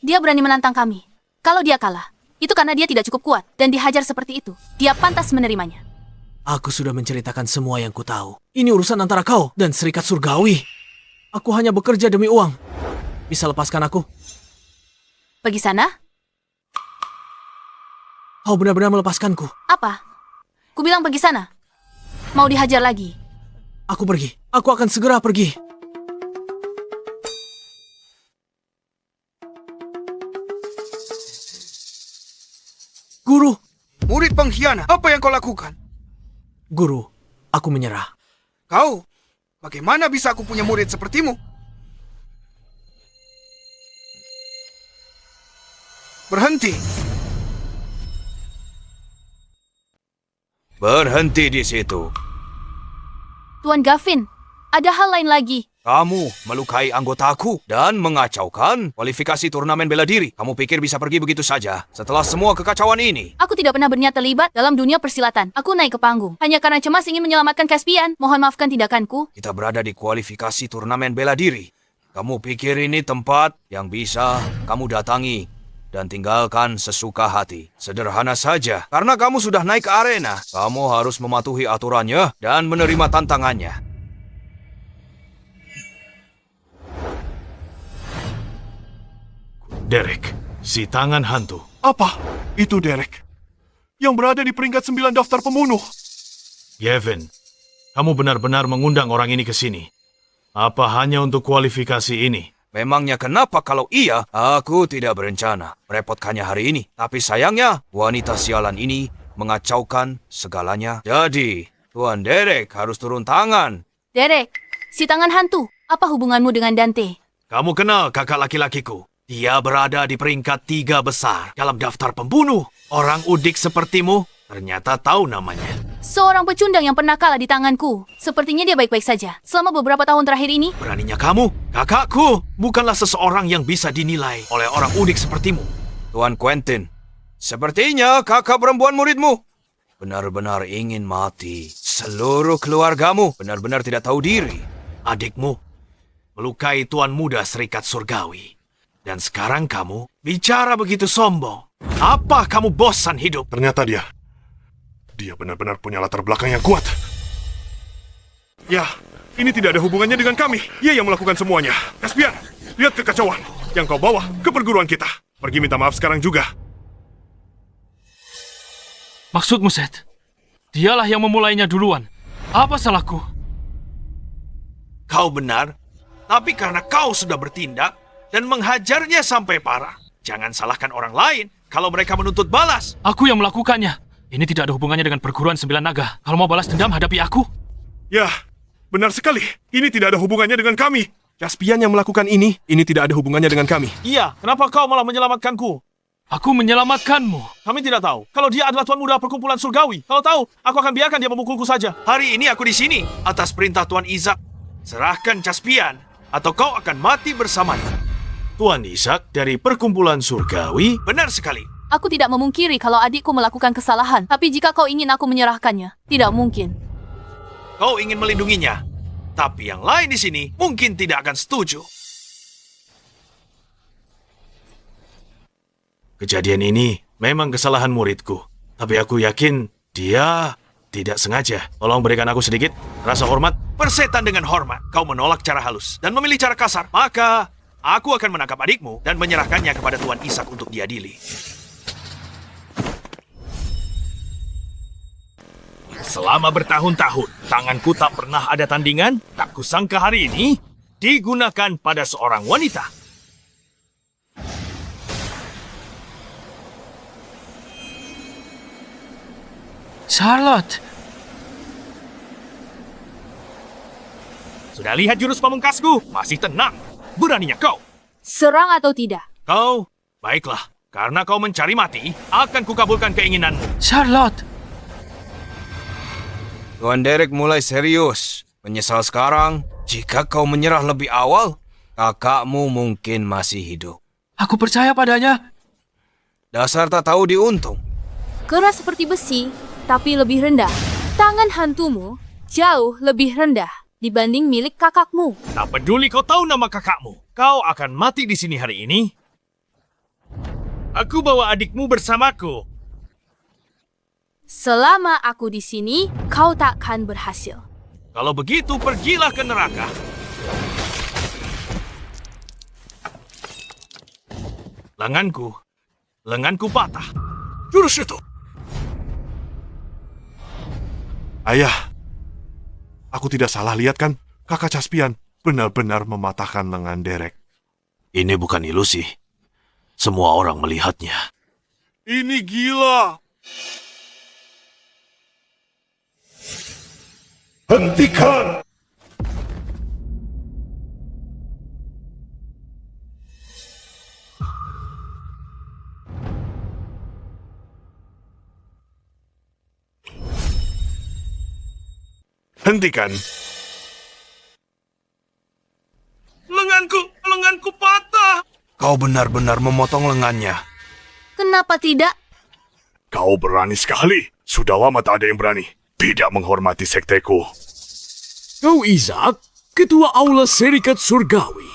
S1: Dia berani menantang kami. Kalau dia kalah, itu karena dia tidak cukup kuat dan dihajar seperti itu. Dia pantas menerimanya.
S9: Aku sudah menceritakan semua yang ku tahu. Ini urusan antara kau dan Serikat Surgawi. Aku hanya bekerja demi uang. Bisa lepaskan aku?
S1: Pergi sana?
S9: Kau benar-benar melepaskanku.
S1: Apa? Ku bilang pergi sana. Mau dihajar lagi?
S9: Aku pergi. Aku akan segera pergi. Guru!
S8: Murid pengkhianat, apa yang kau lakukan?
S9: Guru, aku menyerah.
S8: Kau, bagaimana bisa aku punya murid sepertimu? Berhenti. Berhenti di situ.
S1: Tuan Gavin, ada hal lain lagi.
S8: Kamu melukai anggotaku dan mengacaukan kualifikasi turnamen bela diri. Kamu pikir bisa pergi begitu saja setelah semua kekacauan ini?
S1: Aku tidak pernah berniat terlibat dalam dunia persilatan. Aku naik ke panggung hanya karena cemas ingin menyelamatkan Caspian. Mohon maafkan tindakanku.
S8: Kita berada di kualifikasi turnamen bela diri. Kamu pikir ini tempat yang bisa kamu datangi dan tinggalkan sesuka hati. Sederhana saja. Karena kamu sudah naik ke arena, kamu harus mematuhi aturannya dan menerima tantangannya.
S4: Derek, si tangan hantu.
S2: Apa? Itu Derek. Yang berada di peringkat 9 daftar pembunuh.
S4: Gavin, kamu benar-benar mengundang orang ini ke sini. Apa hanya untuk kualifikasi ini?
S8: Memangnya kenapa kalau iya, aku tidak berencana merepotkannya hari ini. Tapi sayangnya, wanita sialan ini mengacaukan segalanya. Jadi, Tuan Derek harus turun tangan.
S1: Derek, si tangan hantu, apa hubunganmu dengan Dante?
S4: Kamu kenal kakak laki-lakiku? Dia berada di peringkat 3 besar dalam daftar pembunuh. Orang udik sepertimu ternyata tahu namanya.
S1: Seorang pecundang yang pernah kalah di tanganku. Sepertinya dia baik-baik saja. Selama beberapa tahun terakhir ini,
S4: Beraninya kamu, kakakku, bukanlah seseorang yang bisa dinilai oleh orang udik sepertimu.
S8: Tuan Quentin, sepertinya kakak perempuan muridmu benar-benar ingin mati. Seluruh keluargamu benar-benar tidak tahu diri.
S4: Adikmu melukai Tuan Muda Serikat Surgawi. Dan sekarang kamu bicara begitu sombong. Apa kamu bosan hidup?
S2: Ternyata dia benar-benar punya latar belakang yang kuat. Ya, ini tidak ada hubungannya dengan kami. Dia yang melakukan semuanya. Caspian, lihat kekacauan yang kau bawa ke perguruan kita. Pergi minta maaf sekarang juga.
S6: Maksudmu, Seth? Dialah yang memulainya duluan. Apa salahku?
S4: Kau benar, tapi karena kau sudah bertindak dan menghajarnya sampai parah. Jangan salahkan orang lain kalau mereka menuntut balas.
S6: Aku yang melakukannya. Ini tidak ada hubungannya dengan perguruan 9 naga. Kalau mau balas dendam, hadapi aku.
S2: Ya, benar sekali. Ini tidak ada hubungannya dengan kami. Caspian yang melakukan ini tidak ada hubungannya dengan kami.
S3: Iya, kenapa kau malah menyelamatkanku?
S6: Aku menyelamatkanmu.
S3: Kami tidak tahu. Kalau dia adalah Tuan Muda Perkumpulan Surgawi. Kalau tahu, aku akan biarkan dia memukulku saja.
S4: Hari ini aku di sini atas perintah Tuan Isaac. Serahkan Caspian atau kau akan mati bersamanya.
S3: Tuan Isaac dari Perkumpulan Surgawi?
S4: Benar sekali.
S1: Aku tidak memungkiri kalau adikku melakukan kesalahan. Tapi jika kau ingin aku menyerahkannya, tidak mungkin.
S4: Kau ingin melindunginya. Tapi yang lain di sini mungkin tidak akan setuju.
S3: Kejadian ini memang kesalahan muridku. Tapi aku yakin dia tidak sengaja. Tolong berikan aku sedikit rasa hormat.
S4: Persetan dengan hormat. Kau menolak cara halus dan memilih cara kasar. Maka aku akan menangkap adikmu dan menyerahkannya kepada Tuan Isaac untuk diadili.
S3: Selama bertahun-tahun, tanganku tak pernah ada tandingan. Tak kusangka hari ini digunakan pada seorang wanita.
S6: Charlotte.
S3: Sudah lihat jurus pamungkasku? Masih tenang. Beraninya kau.
S1: Serang atau tidak?
S4: Kau, baiklah. Karena kau mencari mati, akan kukabulkan keinginanmu.
S6: Charlotte.
S8: Tuan Derek mulai serius. Menyesal sekarang, jika kau menyerah lebih awal, kakakmu mungkin masih hidup.
S6: Aku percaya padanya.
S8: Dasar tak tahu diuntung.
S1: Keras seperti besi, tapi lebih rendah. Tangan hantumu jauh lebih rendah dibanding milik kakakmu.
S3: Tak peduli kau tahu nama kakakmu. Kau akan mati di sini hari ini. Aku bawa adikmu bersamaku.
S1: Selama aku di sini, kau takkan berhasil.
S4: Kalau begitu, pergilah ke neraka. Lenganku patah. Jurus itu.
S2: Ayah, aku tidak salah lihat kan? Kakak Caspian benar-benar mematahkan lengan Derek.
S3: Ini bukan ilusi. Semua orang melihatnya.
S2: Ini gila. Hentikan! Hentikan.
S7: Kau benar-benar memotong lengannya.
S1: Kenapa tidak?
S2: Kau berani sekali. Sudah lama tak ada yang berani tidak menghormati sekteku.
S4: Kau Isaac, ketua aula Serikat Surgawi.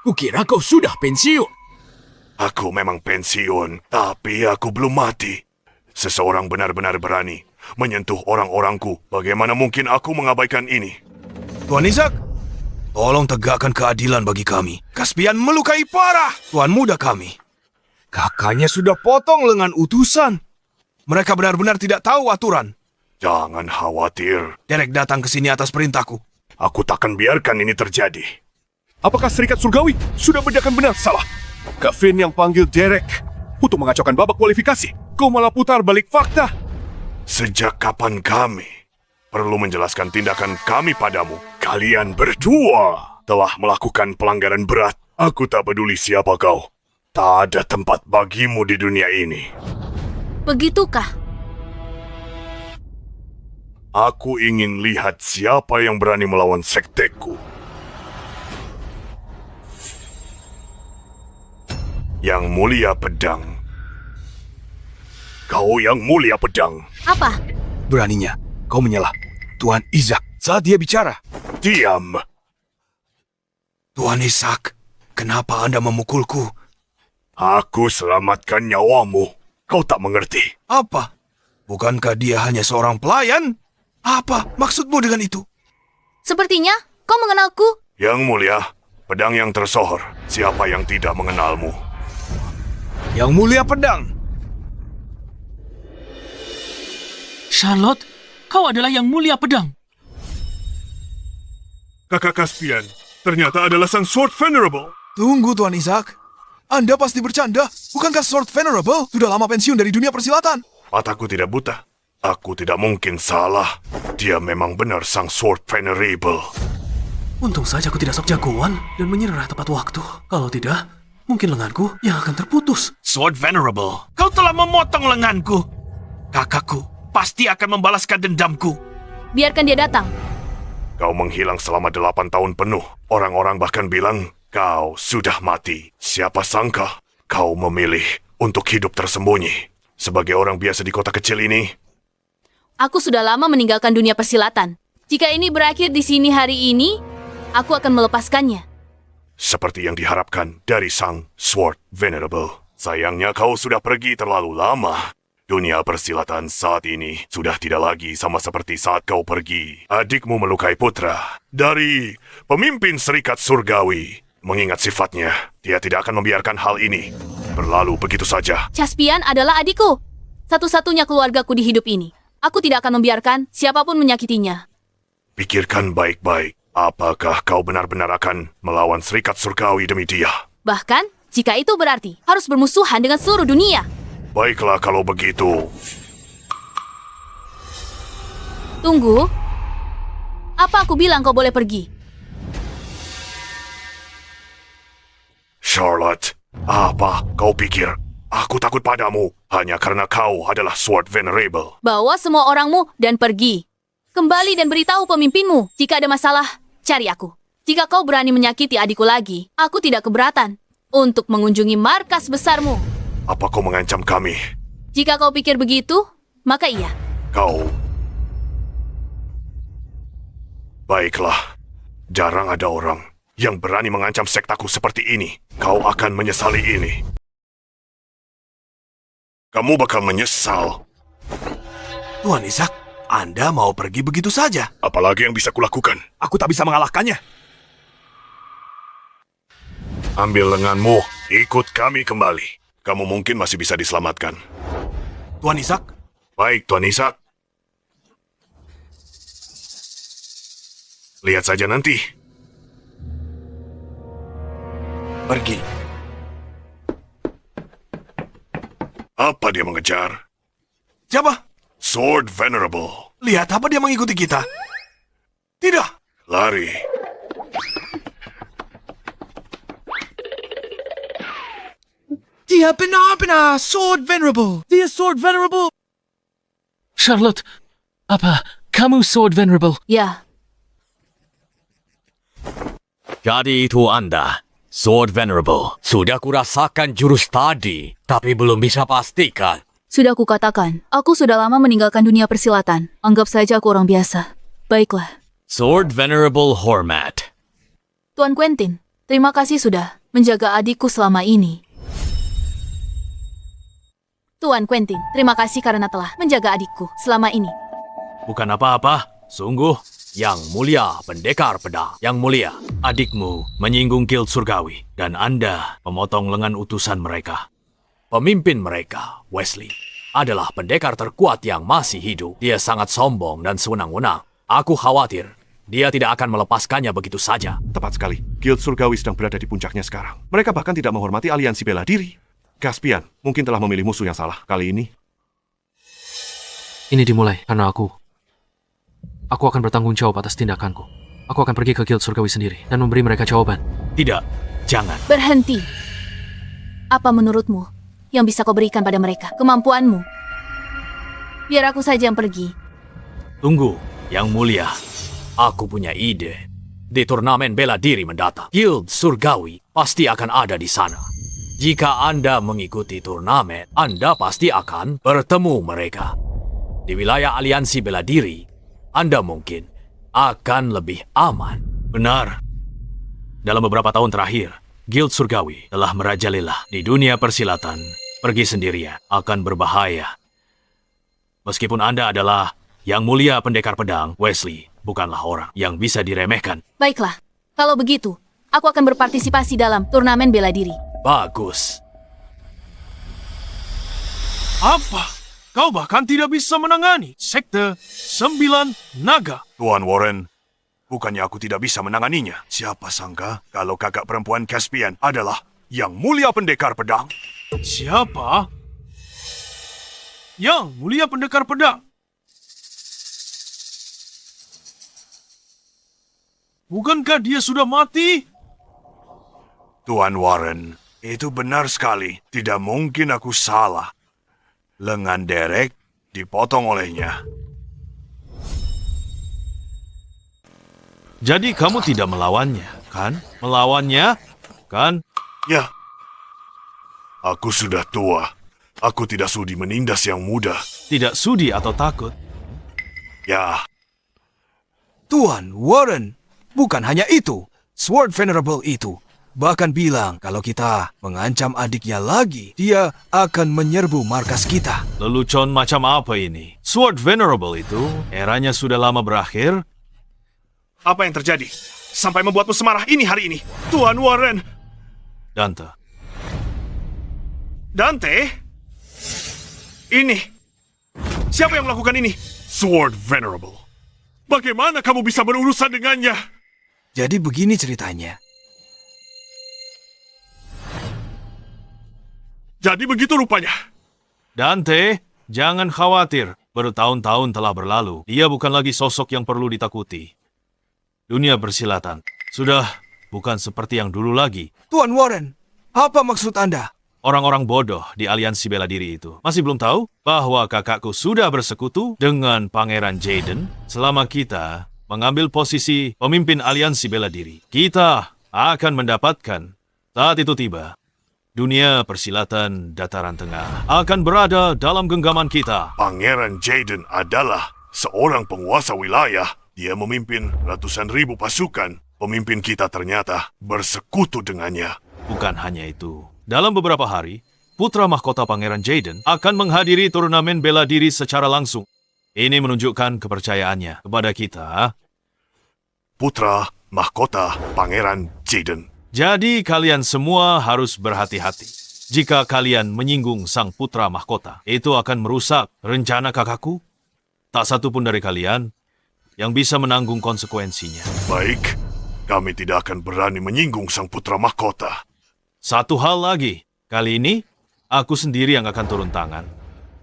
S4: Kukira kau sudah pensiun.
S2: Aku memang pensiun, tapi aku belum mati. Seseorang benar-benar berani menyentuh orang-orangku. Bagaimana mungkin aku mengabaikan ini?
S7: Tuan Isaac, tolong tegakkan keadilan bagi kami. Caspian melukai parah tuan muda kami. Kakaknya sudah potong lengan utusan. Mereka benar-benar tidak tahu aturan.
S2: Jangan khawatir.
S7: Derek datang ke sini atas perintahku.
S2: Aku takkan biarkan ini terjadi. Apakah Serikat Surgawi sudah bedakan benar salah? Kak Finn yang panggil Derek untuk mengacaukan babak kualifikasi. Kau malah putar balik fakta. Sejak kapan kami perlu menjelaskan tindakan kami padamu? Kalian berdua telah melakukan pelanggaran berat. Aku tak peduli siapa kau. Tak ada tempat bagimu di dunia ini.
S1: Begitukah?
S2: Aku ingin lihat siapa yang berani melawan sekteku. Yang mulia pedang. Kau yang mulia pedang.
S1: Apa?
S7: Beraninya kau menyalah Tuan Isaac saat dia bicara.
S2: Diam.
S7: Tuan Isaac, kenapa Anda memukulku?
S2: Aku selamatkan nyawamu. Kau tak mengerti.
S7: Apa? Bukankah dia hanya seorang pelayan? Apa maksudmu dengan itu?
S1: Sepertinya kau mengenalku.
S2: Yang mulia, pedang yang tersohor. Siapa yang tidak mengenalmu?
S7: Yang mulia pedang.
S6: Charlotte, kau adalah yang mulia pedang.
S2: Kakak Caspian, ternyata adalah sang Sword Venerable.
S3: Tunggu, Tuan Isaac. Anda pasti bercanda. Bukankah Sword Venerable sudah lama pensiun dari dunia persilatan?
S2: Mataku tidak buta. Aku tidak mungkin salah. Dia memang benar sang Sword Venerable.
S9: Untung saja aku tidak sok jagoan dan menyerah tepat waktu. Kalau tidak, mungkin lenganku yang akan terputus.
S4: Sword Venerable, kau telah memotong lenganku. Kakakku pasti akan membalaskan dendamku.
S1: Biarkan dia datang.
S2: Kau menghilang selama 8 tahun penuh. Orang-orang bahkan bilang kau sudah mati. Siapa sangka kau memilih untuk hidup tersembunyi. Sebagai orang biasa di kota kecil ini,
S1: Aku sudah lama meninggalkan dunia persilatan. Jika ini berakhir di sini hari ini, aku akan melepaskannya.
S2: seperti yang diharapkan dari sang Sword Venerable. Sayangnya kau sudah pergi terlalu lama. Dunia persilatan saat ini sudah tidak lagi sama seperti saat kau pergi. Adikmu melukai putra dari pemimpin Serikat Surgawi. Mengingat sifatnya, dia tidak akan membiarkan hal ini berlalu begitu saja.
S1: Caspian adalah adikku. Satu-satunya keluargaku di hidup ini. Aku tidak akan membiarkan siapapun menyakitinya.
S2: Pikirkan baik-baik. Apakah kau benar-benar akan melawan Serikat Surgawi demi dia?
S1: Bahkan, jika itu berarti harus bermusuhan dengan seluruh dunia.
S2: Baiklah kalau begitu.
S1: Tunggu. Apa aku bilang kau boleh pergi?
S2: Charlotte, apa kau pikir aku takut padamu hanya karena kau adalah Sword Venerable?
S1: Bawa semua orangmu dan pergi. Kembali dan beritahu pemimpinmu. Jika ada masalah, cari aku. Jika kau berani menyakiti adikku lagi, aku tidak keberatan untuk mengunjungi markas besarmu.
S2: Apa kau mengancam kami?
S1: Jika kau pikir begitu, maka iya.
S2: Kau... Baiklah, jarang ada orang yang berani mengancam sektaku seperti ini. Kau akan menyesali ini. Kamu bakal menyesal.
S7: Tuan Isaac, Anda mau pergi begitu saja?
S2: Apalagi yang bisa kulakukan?
S7: Aku tak bisa mengalahkannya.
S2: Ambil lenganmu, ikut kami kembali. Kamu mungkin masih bisa diselamatkan.
S7: Tuan Isaac?
S2: Baik, Tuan Isaac. Lihat saja nanti.
S7: Pergi.
S2: Apa dia mengejar?
S7: Siapa?
S2: Sword Venerable.
S7: Lihat apa dia mengikuti kita? Tidak.
S2: Lari.
S3: Dia benar-benar Sword Venerable. Dia Sword Venerable.
S6: Charlotte, apa kamu Sword Venerable?
S1: Ya,
S12: Jadi itu Anda, Sword Venerable, sudah kurasakan jurus tadi, tapi belum bisa pastikan.
S1: Sudah kukatakan, aku sudah lama meninggalkan dunia persilatan. Anggap saja aku orang biasa. Baiklah.
S12: Sword Venerable Hormat.
S1: Tuan Quentin, terima kasih sudah menjaga adikku selama ini. Tuan Quentin, terima kasih karena telah menjaga adikku selama ini.
S12: Bukan apa-apa, sungguh. Yang mulia pendekar pedang. Yang mulia, adikmu menyinggung Guild Surgawi dan Anda memotong lengan utusan mereka. Pemimpin mereka, Wesley, adalah pendekar terkuat yang masih hidup. Dia sangat sombong dan sewenang-wenang. Aku khawatir dia tidak akan melepaskannya begitu saja.
S2: Tepat sekali. Guild Surgawi sedang berada di puncaknya sekarang. Mereka bahkan tidak menghormati aliansi bela diri. Caspian mungkin telah memilih musuh yang salah kali ini.
S6: Ini dimulai karena aku akan bertanggung jawab atas tindakanku. Aku akan pergi ke Guild Surgawi sendiri dan memberi mereka jawaban.
S12: Tidak, jangan.
S1: Berhenti. Apa menurutmu yang bisa kau berikan pada mereka? Kemampuanmu. Biar aku saja yang pergi.
S12: Tunggu, yang mulia. Aku punya ide. Di turnamen bela diri mendatang, Guild Surgawi pasti akan ada di sana. Jika Anda mengikuti turnamen, Anda pasti akan bertemu mereka. Di wilayah aliansi bela diri, Anda mungkin akan lebih aman.
S4: Benar. Dalam beberapa tahun terakhir, Guild Surgawi telah merajalela di dunia persilatan. Pergi sendirian akan berbahaya. Meskipun Anda adalah yang mulia pendekar pedang, Wesley bukanlah orang yang bisa diremehkan.
S1: Baiklah, kalau begitu, aku akan berpartisipasi dalam turnamen bela diri.
S12: Bagus.
S3: Apa? Kau bahkan tidak bisa menangani Sekte 9 Naga.
S2: Tuan Warren, bukannya aku tidak bisa menanganinya. Siapa sangka kalau kakak perempuan Caspian adalah yang mulia pendekar pedang?
S3: Siapa? Yang mulia pendekar pedang. Bukankah dia sudah mati?
S2: Tuan Warren, itu benar sekali. Tidak mungkin aku salah. Lengan Derek dipotong olehnya.
S4: Jadi kamu tidak melawannya, kan? Melawannya, kan?
S2: Ya. Aku sudah tua. Aku tidak sudi menindas yang muda.
S4: Tidak sudi atau takut?
S2: Ya.
S7: Tuan Warren, bukan hanya itu. Sword Venerable itu bahkan bilang kalau kita mengancam adiknya lagi, dia akan menyerbu markas kita.
S4: Lelucon macam apa ini? Sword Venerable itu, eranya sudah lama berakhir.
S2: Apa yang terjadi? Sampai membuatmu semarah ini hari ini. Tuan Warren.
S4: Dante.
S2: Dante? Ini. Siapa yang melakukan ini? Sword Venerable. Bagaimana kamu bisa berurusan dengannya?
S7: Jadi begini ceritanya.
S2: Jadi begitu rupanya.
S4: Dante, jangan khawatir. Bertahun-tahun telah berlalu. Dia bukan lagi sosok yang perlu ditakuti. Dunia persilatan sudah bukan seperti yang dulu lagi.
S7: Tuan Warren, apa maksud Anda?
S4: Orang-orang bodoh di aliansi bela diri itu masih belum tahu bahwa kakakku sudah bersekutu dengan Pangeran Jaden selama kita mengambil posisi pemimpin aliansi bela diri. Kita akan mendapatkan, saat itu tiba, dunia persilatan dataran tengah akan berada dalam genggaman kita.
S2: Pangeran Jaden adalah seorang penguasa wilayah. Dia memimpin ratusan ribu pasukan. Pemimpin kita ternyata bersekutu dengannya.
S4: Bukan hanya itu. Dalam beberapa hari, putra mahkota Pangeran Jaden akan menghadiri turnamen bela diri secara langsung. Ini menunjukkan kepercayaannya kepada kita.
S2: Putra mahkota Pangeran Jaden.
S4: Jadi kalian semua harus berhati-hati. Jika kalian menyinggung sang putra mahkota, itu akan merusak rencana kakakku. Tak satu pun dari kalian yang bisa menanggung konsekuensinya.
S2: Baik, kami tidak akan berani menyinggung sang putra mahkota.
S4: Satu hal lagi, kali ini aku sendiri yang akan turun tangan.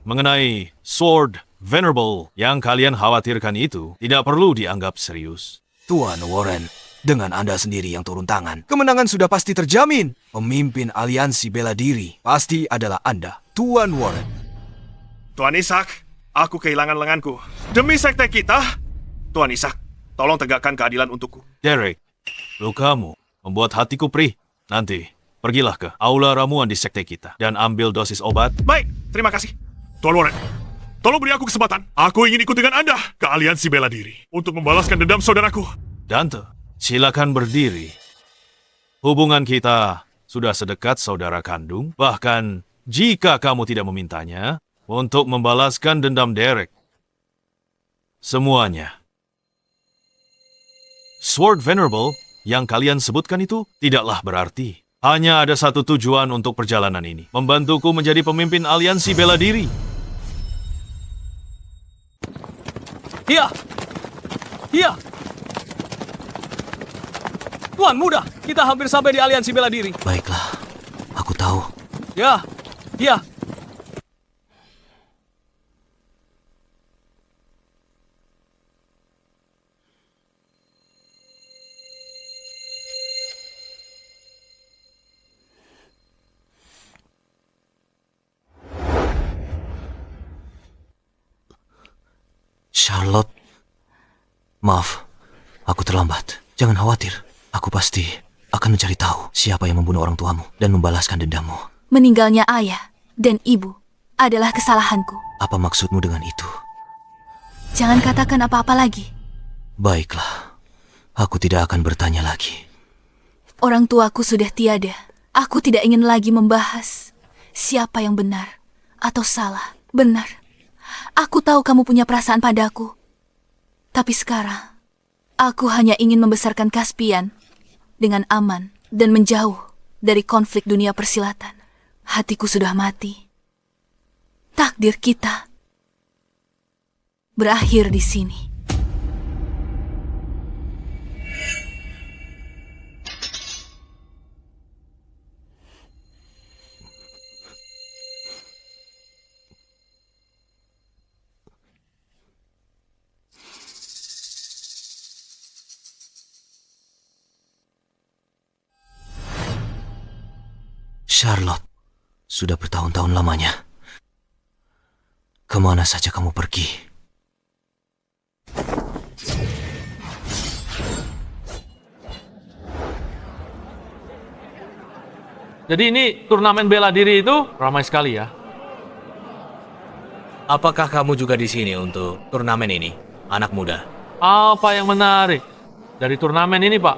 S4: Mengenai Sword Venerable yang kalian khawatirkan itu tidak perlu dianggap serius.
S7: Tuan Warren, dengan Anda sendiri yang turun tangan, kemenangan sudah pasti terjamin. Pemimpin aliansi bela diri pasti adalah Anda, Tuan Warren.
S2: Tuan Ishak, aku kehilangan lenganku. Demi sekte kita, Tuan Ishak, tolong tegakkan keadilan untukku.
S4: Derek, lukamu membuat hatiku perih.
S12: Nanti, pergilah ke aula ramuan di sekte kita dan ambil dosis obat.
S2: Baik, terima kasih. Tuan Warren, tolong beri aku kesempatan. Aku ingin ikut dengan Anda ke aliansi bela diri untuk membalaskan dendam saudaraku.
S12: Dante, silakan berdiri. Hubungan kita sudah sedekat saudara kandung, bahkan jika kamu tidak memintanya, untuk membalaskan dendam Derek. Semuanya. Sword Venerable yang kalian sebutkan itu tidaklah berarti. Hanya ada satu tujuan untuk perjalanan ini. Membantuku menjadi pemimpin aliansi bela diri.
S9: Iya! Iya! Tuan muda, kita hampir sampai di aliansi bela diri.
S8: Baiklah, aku tahu.
S9: Ya, iya.
S8: Charlotte, maaf, aku terlambat. Jangan khawatir, aku pasti akan mencari tahu siapa yang membunuh orang tuamu dan membalaskan dendammu.
S1: Meninggalnya ayah dan ibu adalah kesalahanku.
S8: Apa maksudmu dengan itu?
S1: Jangan katakan apa-apa lagi.
S8: Baiklah, aku tidak akan bertanya lagi.
S1: Orang tuaku sudah tiada. Aku tidak ingin lagi membahas siapa yang benar atau salah. Benar. Aku tahu kamu punya perasaan padaku. Tapi sekarang, aku hanya ingin membesarkan Caspian dengan aman dan menjauh dari konflik dunia persilatan. Hatiku sudah mati. Takdir kita berakhir di sini.
S8: Charlotte, sudah bertahun-tahun lamanya. Kemana saja kamu pergi?
S6: Jadi ini turnamen bela diri itu ramai sekali ya.
S9: Apakah kamu juga di sini untuk turnamen ini, anak muda?
S6: Apa yang menarik dari turnamen ini, Pak?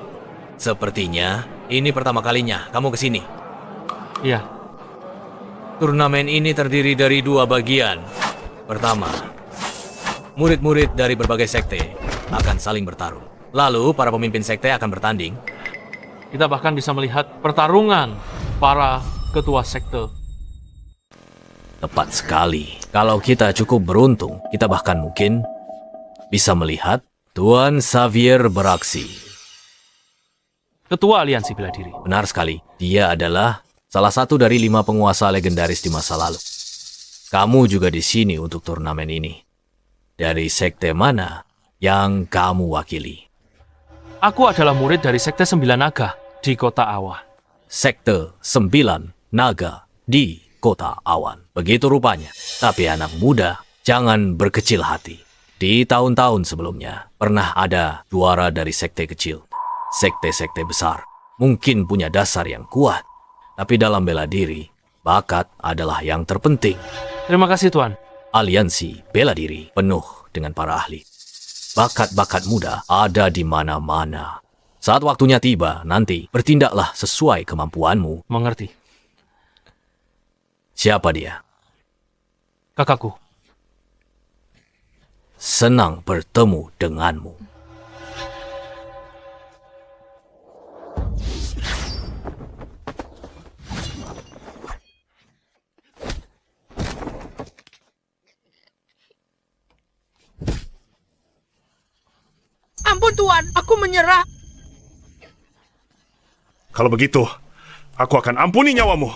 S9: Sepertinya ini pertama kalinya kamu ke sini.
S6: Iya.
S9: Turnamen ini terdiri dari dua bagian. Pertama, murid-murid dari berbagai sekte akan saling bertarung. Lalu para pemimpin sekte akan bertanding.
S6: Kita bahkan bisa melihat pertarungan para ketua sekte.
S9: Tepat sekali. Kalau kita cukup beruntung, kita bahkan mungkin bisa melihat Tuan Xavier beraksi.
S6: Ketua aliansi bela diri.
S9: Benar sekali. Dia adalah salah satu dari 5 penguasa legendaris di masa lalu. Kamu juga di sini untuk turnamen ini. Dari sekte mana yang kamu wakili?
S6: Aku adalah murid dari Sekte 9 Naga di Kota Awan.
S9: Sekte 9 Naga di Kota Awan. Begitu rupanya. Tapi anak muda, jangan berkecil hati. Di tahun-tahun sebelumnya, pernah ada juara dari sekte kecil. Sekte-sekte besar mungkin punya dasar yang kuat. Tapi dalam bela diri, bakat adalah yang terpenting.
S6: Terima kasih, Tuan.
S9: Aliansi bela diri penuh dengan para ahli. Bakat-bakat muda ada di mana-mana. Saat waktunya tiba, nanti bertindaklah sesuai kemampuanmu.
S6: Mengerti.
S9: Siapa dia?
S6: Kakakku.
S9: Senang bertemu denganmu.
S13: Ampun Tuan, aku menyerah.
S2: Kalau begitu, aku akan ampuni nyawamu.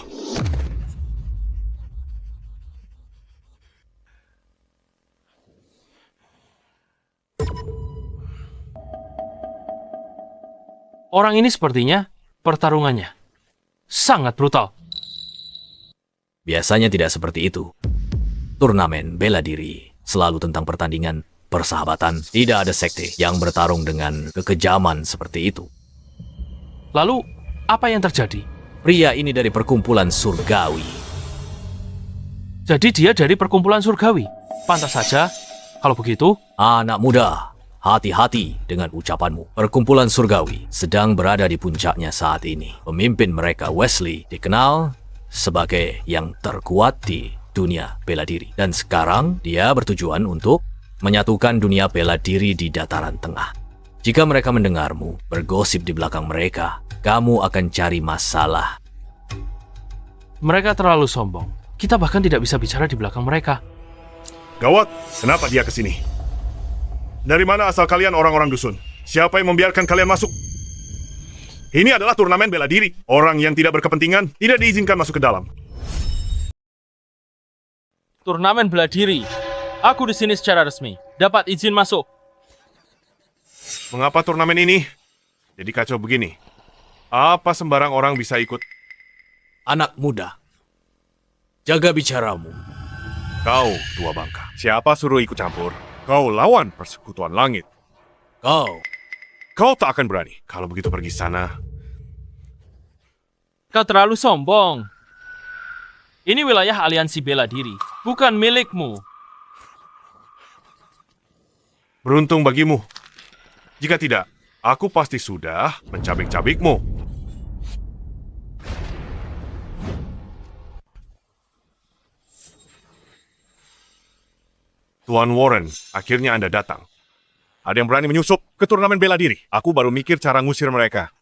S6: Orang ini sepertinya pertarungannya sangat brutal.
S9: Biasanya tidak seperti itu. Turnamen bela diri selalu tentang pertandingan, persahabatan. Tidak ada sekte yang bertarung dengan kekejaman seperti itu.
S6: Lalu, Apa yang terjadi?
S9: Pria ini dari perkumpulan surgawi.
S6: Jadi dia dari perkumpulan surgawi. Pantas saja. Kalau begitu,
S9: Anak muda, hati-hati dengan ucapanmu. Perkumpulan surgawi sedang berada di puncaknya saat ini. Pemimpin mereka, Wesley, dikenal sebagai yang terkuat di dunia bela diri. Dan sekarang dia bertujuan untuk menyatukan dunia bela diri di dataran tengah. Jika mereka mendengarmu bergosip di belakang mereka, kamu akan cari masalah.
S6: mereka terlalu sombong. Kita bahkan tidak bisa bicara di belakang mereka.
S2: Gawat, kenapa dia ke sini? Dari mana asal kalian orang-orang dusun? Siapa yang membiarkan kalian masuk? Ini adalah turnamen bela diri. Orang yang tidak berkepentingan tidak diizinkan masuk ke dalam.
S6: Turnamen bela diri. Aku di sini secara resmi. Dapat izin masuk.
S2: Mengapa turnamen ini jadi kacau begini? Apa sembarang orang bisa ikut?
S9: Anak muda, jaga bicaramu.
S2: Kau, tua bangka. Siapa suruh ikut campur? Kau lawan persekutuan langit. Kau tak akan berani. Kalau begitu pergi sana.
S6: Kau terlalu sombong. Ini wilayah aliansi bela diri, bukan milikmu.
S2: Beruntung bagimu. Jika tidak, aku pasti sudah mencabik-cabikmu. Tuan Warren, akhirnya Anda datang. Ada yang berani menyusup ke turnamen bela diri. Aku baru mikir cara ngusir mereka.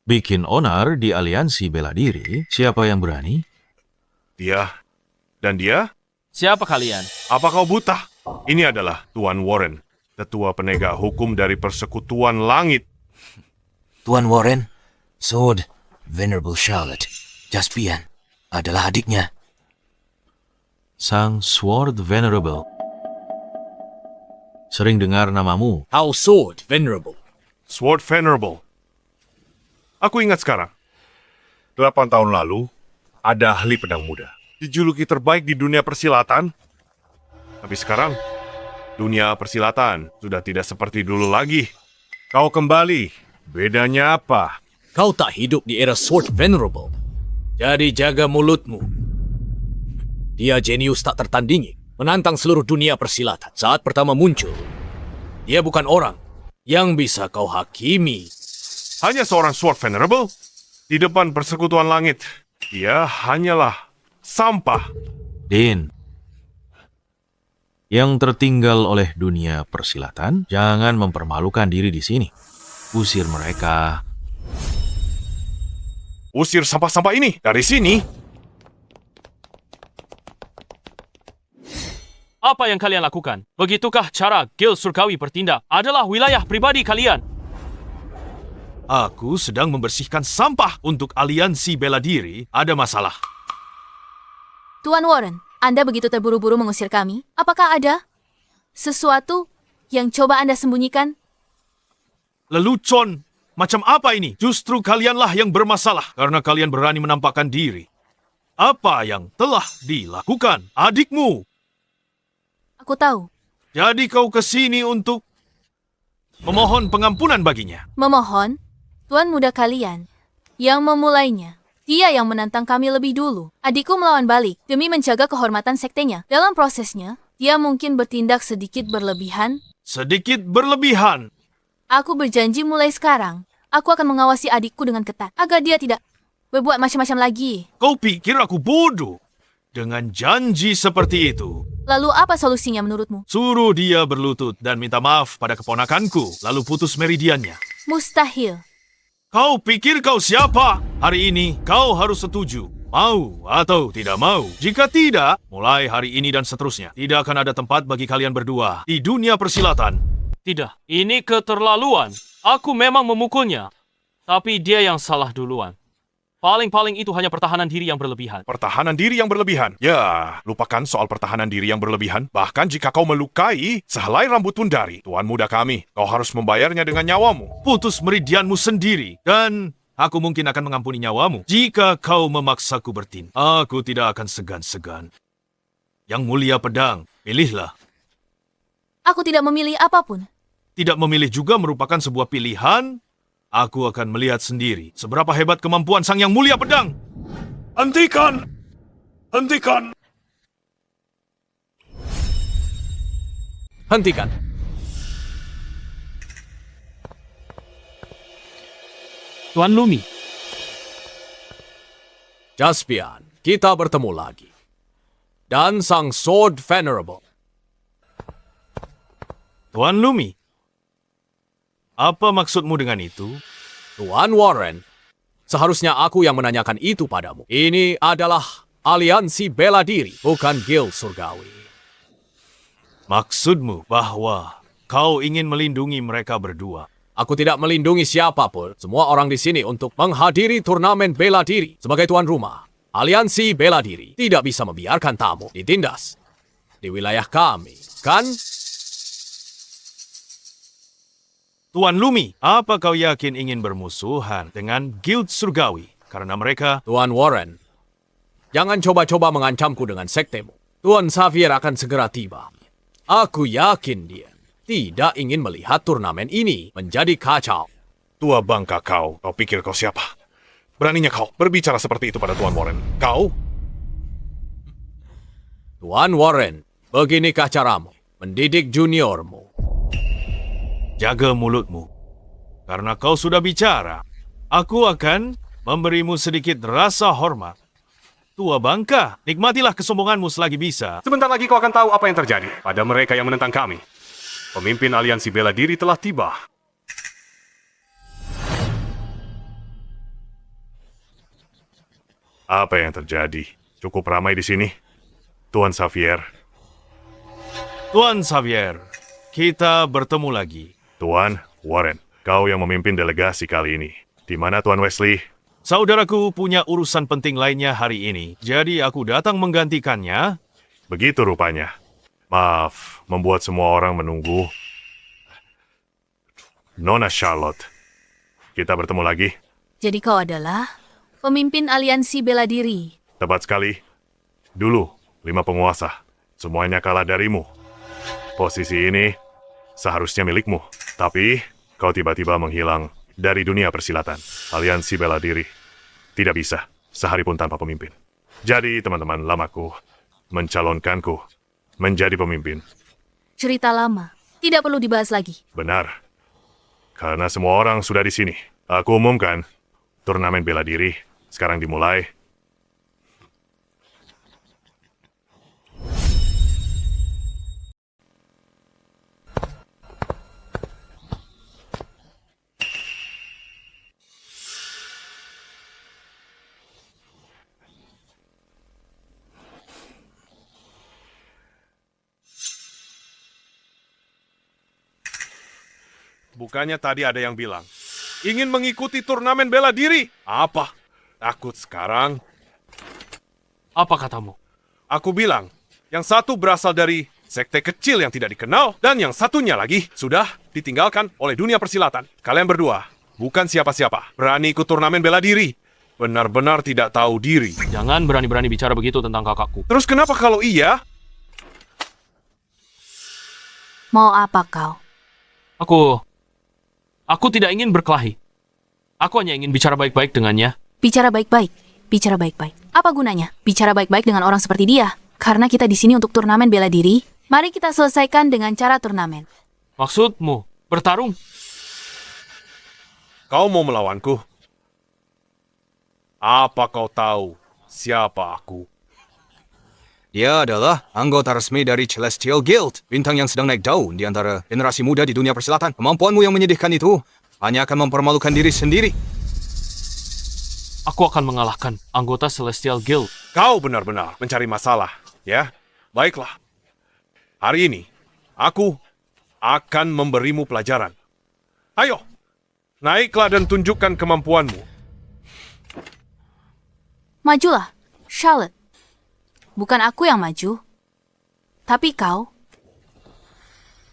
S10: Bikin onar di aliansi bela diri, siapa yang berani?
S2: Dia. Dan dia?
S6: Siapa kalian?
S2: Apa kau buta? Ini adalah Tuan Warren, ketua penegak hukum dari Persekutuan Langit.
S5: Tuan Warren, Sword, Venerable Charlotte, Jaspian, adalah adiknya.
S10: Sang Sword Venerable. Sering dengar namamu.
S9: How Sword Venerable?
S2: Sword Venerable. Aku ingat sekarang. 8 tahun lalu, ada ahli pedang muda. Dijuluki terbaik di dunia persilatan. Tapi sekarang, dunia persilatan sudah tidak seperti dulu lagi. Kau kembali. Bedanya apa?
S9: Kau tak hidup di era Sword Venerable. Jadi jaga mulutmu. Dia jenius tak tertandingi, menantang seluruh dunia persilatan. Saat pertama muncul, dia bukan orang yang bisa kau hakimi.
S2: Hanya seorang Sword Venerable? Di depan Persekutuan Langit, dia hanyalah sampah.
S10: Din, yang tertinggal oleh dunia persilatan, jangan mempermalukan diri di sini. Usir mereka.
S2: Usir sampah-sampah ini dari sini.
S6: Apa yang kalian lakukan? Begitukah cara Guild Surgawi bertindak? Adalah wilayah pribadi kalian.
S4: Aku sedang membersihkan sampah untuk aliansi bela diri. Ada masalah.
S1: Tuan Warren, Anda begitu terburu-buru mengusir kami. Apakah ada sesuatu yang coba Anda sembunyikan?
S4: Lelucon, macam apa ini? Justru kalianlah yang bermasalah karena kalian berani menampakkan diri. Apa yang telah dilakukan adikmu?
S1: Aku tahu.
S4: Jadi kau ke sini untuk memohon pengampunan baginya.
S1: Memohon, Tuan muda kalian yang memulainya. Dia yang menantang kami lebih dulu. Adikku melawan balik demi menjaga kehormatan sektenya. Dalam prosesnya, dia mungkin bertindak sedikit berlebihan.
S4: Sedikit berlebihan.
S1: Aku berjanji mulai sekarang, aku akan mengawasi adikku dengan ketat, agar dia tidak berbuat macam-macam lagi.
S4: Kau pikir aku bodoh? Dengan janji seperti itu.
S1: Lalu apa solusinya menurutmu?
S4: Suruh dia berlutut dan minta maaf pada keponakanku, lalu putus meridiannya.
S1: Mustahil.
S4: Kau pikir kau siapa? Hari ini kau harus setuju. Mau atau tidak mau. Jika tidak, mulai hari ini dan seterusnya, tidak akan ada tempat bagi kalian berdua di dunia persilatan.
S6: Tidak, ini keterlaluan. Aku memang memukulnya. Tapi dia yang salah duluan. Paling-paling itu hanya pertahanan diri yang berlebihan.
S2: Pertahanan diri yang berlebihan? Ya, lupakan soal pertahanan diri yang berlebihan. Bahkan jika kau melukai sehelai rambut pun dari Tuan muda kami, kau harus membayarnya dengan nyawamu.
S4: Putus meridianmu sendiri. Dan aku mungkin akan mengampuni nyawamu jika kau memaksaku bertindak. Aku tidak akan segan-segan. Yang mulia pedang, pilihlah.
S1: Aku tidak memilih apapun.
S4: Tidak memilih juga merupakan sebuah pilihan. Aku akan melihat sendiri seberapa hebat kemampuan Sang Yang Mulia Pedang. Hentikan! Hentikan!
S12: Hentikan.
S6: Tuan Lumi,
S12: Jaspian, kita bertemu lagi. Dan sang Sword Venerable.
S4: Tuan Lumi, apa maksudmu dengan itu?
S12: Tuan Warren, seharusnya aku yang menanyakan itu padamu. Ini adalah aliansi bela diri, bukan Guild Surgawi.
S4: Maksudmu bahwa kau ingin melindungi mereka berdua?
S12: Aku tidak melindungi siapapun. Semua orang di sini untuk menghadiri turnamen bela diri. Sebagai tuan rumah, aliansi bela diri tidak bisa membiarkan tamu ditindas di wilayah kami, kan?
S4: Tuan Lumi, apa kau yakin ingin bermusuhan dengan Guild Surgawi? Karena mereka...
S12: Tuan Warren, jangan coba-coba mengancamku dengan sektemu. Tuan Xavier akan segera tiba. Aku yakin dia tidak ingin melihat turnamen ini menjadi kacau.
S2: Tua bangka kau pikir kau siapa? Beraninya kau berbicara seperti itu pada Tuan Warren. Kau?
S12: Tuan Warren, beginikah caramu mendidik juniormu?
S4: Jaga mulutmu. Karena kau sudah bicara, aku akan memberimu sedikit rasa hormat. Tua bangka, nikmatilah kesombonganmu selagi bisa.
S2: Sebentar lagi kau akan tahu apa yang terjadi pada mereka yang menentang kami. Pemimpin aliansi bela diri telah tiba. Apa yang terjadi? Cukup ramai di sini. Tuan Xavier.
S4: Tuan Xavier, kita bertemu lagi.
S2: Tuan Warren, kau yang memimpin delegasi kali ini. Di mana Tuan Wesley?
S4: Saudaraku punya urusan penting lainnya hari ini, jadi aku datang menggantikannya.
S2: Begitu rupanya. Maaf, membuat semua orang menunggu. Nona Charlotte, kita bertemu lagi.
S1: Jadi kau adalah pemimpin aliansi bela diri.
S2: Tepat sekali. Dulu, 5 penguasa. Semuanya kalah darimu. Posisi ini seharusnya milikmu. Tapi, kau tiba-tiba menghilang dari dunia persilatan. Aliansi bela diri. Tidak bisa, sehari pun tanpa pemimpin. Jadi, teman-teman lamaku mencalonkanku menjadi pemimpin.
S1: Cerita lama. Tidak perlu dibahas lagi.
S2: Benar. Karena semua orang sudah di sini. Aku umumkan, turnamen bela diri sekarang dimulai. Bukannya tadi ada yang bilang, ingin mengikuti turnamen bela diri. Apa? Takut sekarang?
S6: Apa katamu?
S2: Aku bilang, yang satu berasal dari sekte kecil yang tidak dikenal, dan yang satunya lagi sudah ditinggalkan oleh dunia persilatan. Kalian berdua, bukan siapa-siapa, berani ikut turnamen bela diri. Benar-benar tidak tahu diri.
S6: Jangan berani-berani bicara begitu tentang kakakku.
S2: Terus kenapa kalau iya?
S1: Mau apa kau?
S6: Aku tidak ingin berkelahi. Aku hanya ingin bicara baik-baik dengannya.
S1: Bicara baik-baik. Bicara baik-baik. Apa gunanya? Bicara baik-baik dengan orang seperti dia. Karena kita di sini untuk turnamen bela diri, mari kita selesaikan dengan cara turnamen.
S6: Maksudmu, bertarung?
S2: Kau mau melawanku? Apa kau tahu siapa aku?
S8: Dia adalah anggota resmi dari Celestial Guild, bintang yang sedang naik daun di antara generasi muda di dunia persilatan. Kemampuanmu yang menyedihkan itu hanya akan mempermalukan diri sendiri.
S6: Aku akan mengalahkan anggota Celestial Guild.
S2: Kau benar-benar mencari masalah, ya? Baiklah. Hari ini, aku akan memberimu pelajaran. Ayo, naiklah dan tunjukkan kemampuanmu.
S1: Majulah, Charlotte. Bukan aku yang maju, tapi kau.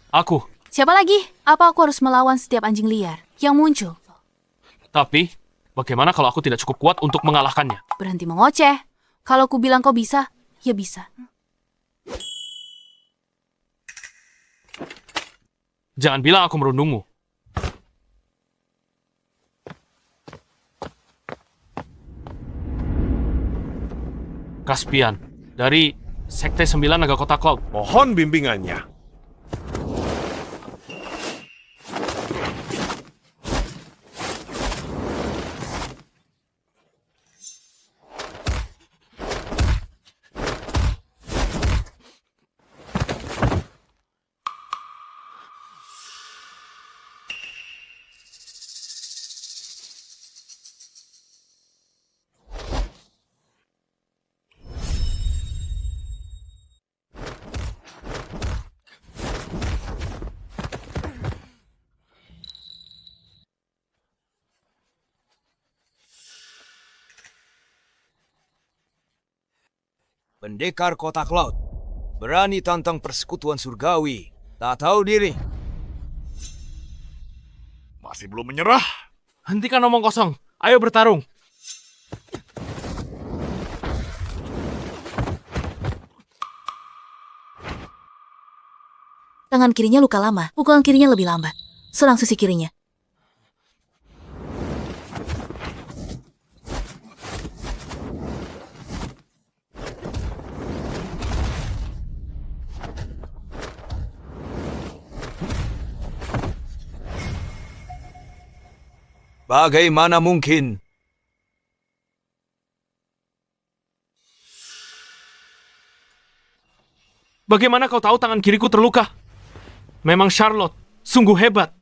S6: Aku.
S1: Siapa lagi? Apa aku harus melawan setiap anjing liar yang muncul?
S6: Tapi, bagaimana kalau aku tidak cukup kuat untuk mengalahkannya?
S1: Berhenti mengoceh. Kalau ku bilang kau bisa, ya bisa.
S6: Jangan bilang aku merundungmu. Caspian, dari Sekte 9 Naga Kota Cloud.
S2: Mohon bimbingannya.
S8: Pendekar kotak laut. Berani tantang persekutuan surgawi. Tak tahu diri.
S2: Masih belum menyerah?
S6: Hentikan omong kosong. Ayo bertarung.
S1: Tangan kirinya luka lama, pukulan kirinya lebih lambat. Serang sisi kirinya.
S8: Bagaimana mungkin?
S6: Bagaimana kau tahu tangan kiriku terluka? Memang Charlotte, sungguh hebat.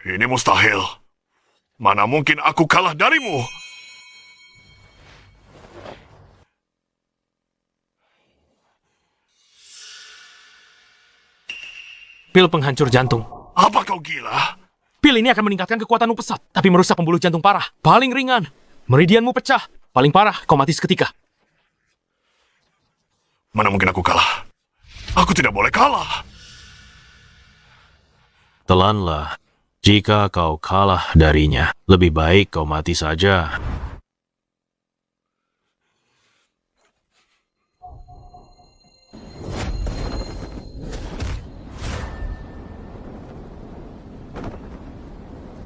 S2: Ini mustahil. Mana mungkin aku kalah darimu?
S6: Pil penghancur jantung.
S2: Apa kau gila?
S6: Pil ini akan meningkatkan kekuatanmu pesat, tapi merusak pembuluh jantung parah. Paling ringan, meridianmu pecah. Paling parah, kau mati seketika.
S2: Mana mungkin aku kalah? Aku tidak boleh kalah.
S10: Telanlah. Jika kau kalah darinya, lebih baik kau mati saja.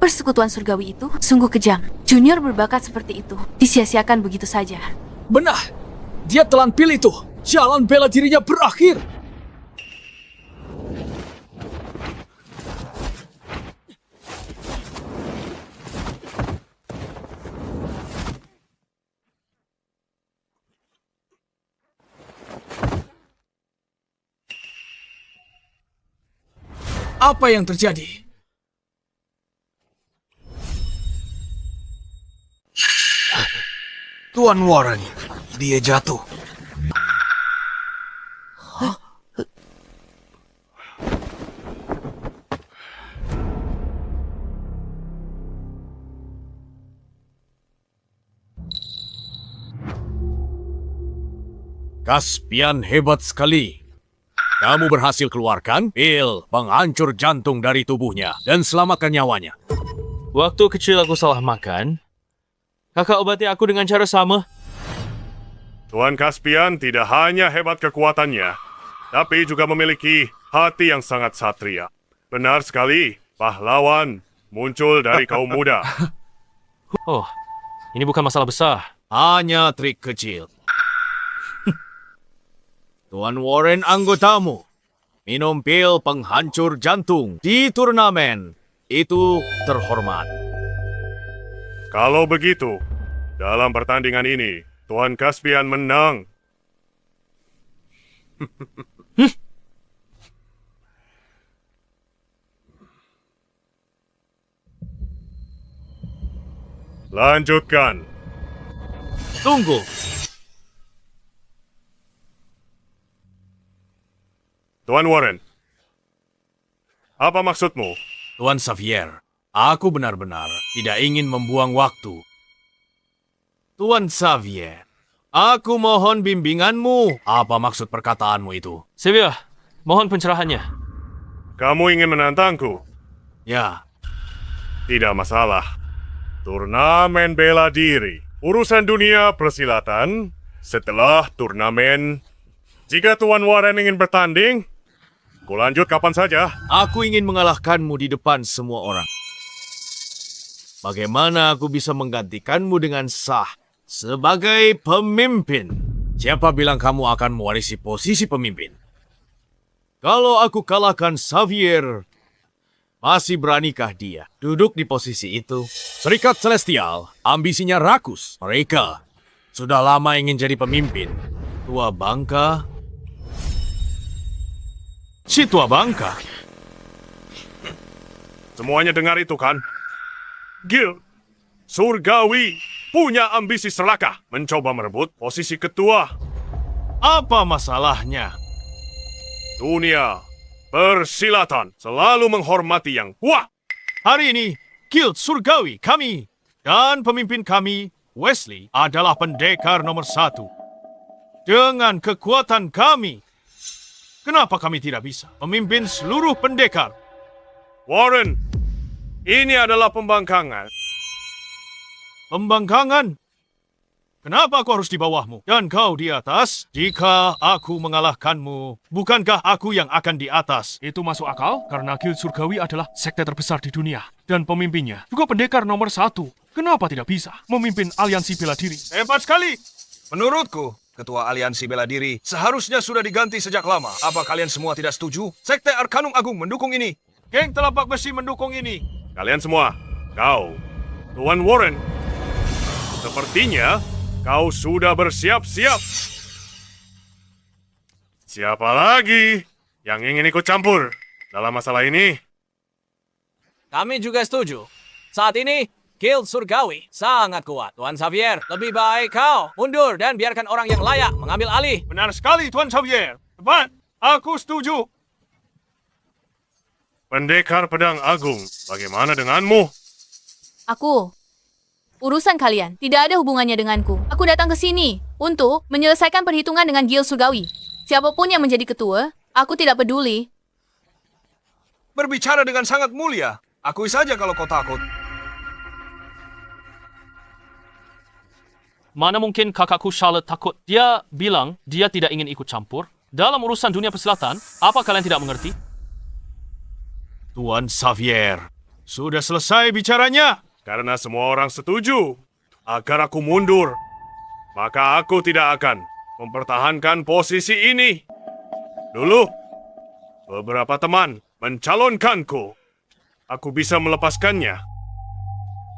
S1: Persekutuan surgawi itu sungguh kejam. Junior berbakat seperti itu disia-siakan begitu saja.
S12: Benar. Dia telan pil itu. Jalan bela dirinya berakhir. Apa yang terjadi?
S7: Tuan Warren, dia jatuh.
S12: Caspian hebat sekali. Kamu berhasil keluarkan pil penghancur jantung dari tubuhnya dan selamatkan nyawanya.
S6: Waktu kecil aku salah makan. Kakak obati aku dengan cara sama.
S2: Tuan Caspian tidak hanya hebat kekuatannya, tapi juga memiliki hati yang sangat satria. Benar sekali, pahlawan muncul dari kaum muda.
S6: Oh, ini bukan masalah besar.
S12: Hanya trik kecil. Tuan Warren anggotamu. Minum pil penghancur jantung di turnamen. Itu terhormat.
S2: Kalau begitu, dalam pertandingan ini, Tuan Caspian menang. Lanjutkan.
S12: Tunggu.
S2: Tuan Warren, apa maksudmu?
S12: Tuan Xavier, aku benar-benar tidak ingin membuang waktu. Tuan Xavier, aku mohon bimbinganmu. Apa maksud perkataanmu itu?
S6: Xavier, mohon pencerahannya.
S2: Kamu ingin menantangku?
S12: Ya.
S2: Tidak masalah. Turnamen bela diri. Urusan dunia persilatan. Setelah turnamen, jika Tuan Warren ingin bertanding, ku lanjut kapan saja.
S12: Aku ingin mengalahkanmu di depan semua orang. bagaimana aku bisa menggantikanmu dengan sah sebagai pemimpin? Siapa bilang kamu akan mewarisi posisi pemimpin? Kalau aku kalahkan Xavier, masih beranikah dia duduk di posisi itu? Serikat Celestial, ambisinya rakus. Mereka sudah lama ingin jadi pemimpin. Tua bangka. Si tua bangka.
S2: Semuanya dengar itu kan? Guild Surgawi punya ambisi serakah mencoba merebut posisi ketua.
S12: Apa masalahnya?
S2: Dunia persilatan selalu menghormati yang kuat.
S12: Hari ini, Guild Surgawi kami dan pemimpin kami, Wesley, adalah pendekar nomor 1. Dengan kekuatan kami, kenapa kami tidak bisa memimpin seluruh pendekar?
S2: Warren, ini adalah pembangkangan.
S12: Pembangkangan? Kenapa aku harus di bawahmu dan kau di atas? Jika aku mengalahkanmu, bukankah aku yang akan di atas?
S6: Itu masuk akal karena Guild Surgawi adalah sekte terbesar di dunia. Dan pemimpinnya juga pendekar nomor 1. Kenapa tidak bisa memimpin aliansi bela diri?
S8: Hebat sekali! Menurutku, Ketua Aliansi Bela Diri seharusnya sudah diganti sejak lama. Apa kalian semua tidak setuju? Sekte Arkanum Agung mendukung ini.
S12: Geng Telapak Besi mendukung ini.
S2: Kalian semua, kau, Tuan Warren, sepertinya kau sudah bersiap-siap. Siapa lagi yang ingin ikut campur dalam masalah ini?
S7: Kami juga setuju. Saat ini, Guild Surgawi sangat kuat. Tuan Xavier, lebih baik kau mundur dan biarkan orang yang layak mengambil alih.
S12: Benar sekali, Tuan Xavier. Tepat, aku setuju.
S2: Pendekar Pedang Agung, bagaimana denganmu?
S1: Aku. Urusan kalian tidak ada hubungannya denganku. Aku datang ke sini untuk menyelesaikan perhitungan dengan Guild Surgawi. Siapapun yang menjadi ketua, aku tidak peduli.
S8: Berbicara dengan sangat mulia. Akui saja kalau kau takut.
S6: Mana mungkin kakakku Charlotte takut? Dia bilang dia tidak ingin ikut campur. Dalam urusan dunia persilatan, apa kalian tidak mengerti?
S12: Tuan Xavier, sudah selesai bicaranya.
S2: Karena semua orang setuju agar aku mundur, maka aku tidak akan mempertahankan posisi ini. Dulu, beberapa teman mencalonkanku. Aku bisa melepaskannya.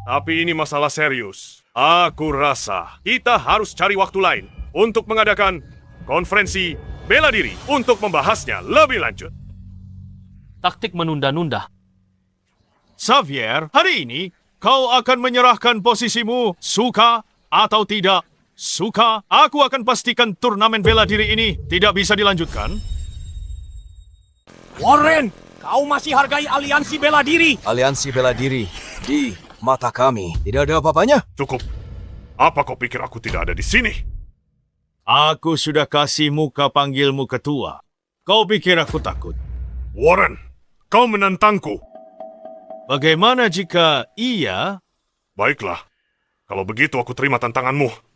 S2: Tapi ini masalah serius. Aku rasa kita harus cari waktu lain untuk mengadakan konferensi bela diri untuk membahasnya lebih lanjut.
S6: Taktik menunda-nunda.
S12: Xavier, hari ini kau akan menyerahkan posisimu, suka atau tidak. Suka, aku akan pastikan turnamen bela diri ini tidak bisa dilanjutkan.
S14: Warren, kau masih hargai aliansi bela diri.
S5: Aliansi bela diri di mata kami tidak ada apa-apanya.
S2: Cukup. Apa kau pikir aku tidak ada di sini?
S12: Aku sudah kasih muka panggilmu ketua. Kau pikir aku takut?
S2: Warren, kau menantangku.
S12: Bagaimana jika iya?
S2: Baiklah, kalau begitu aku terima tantanganmu.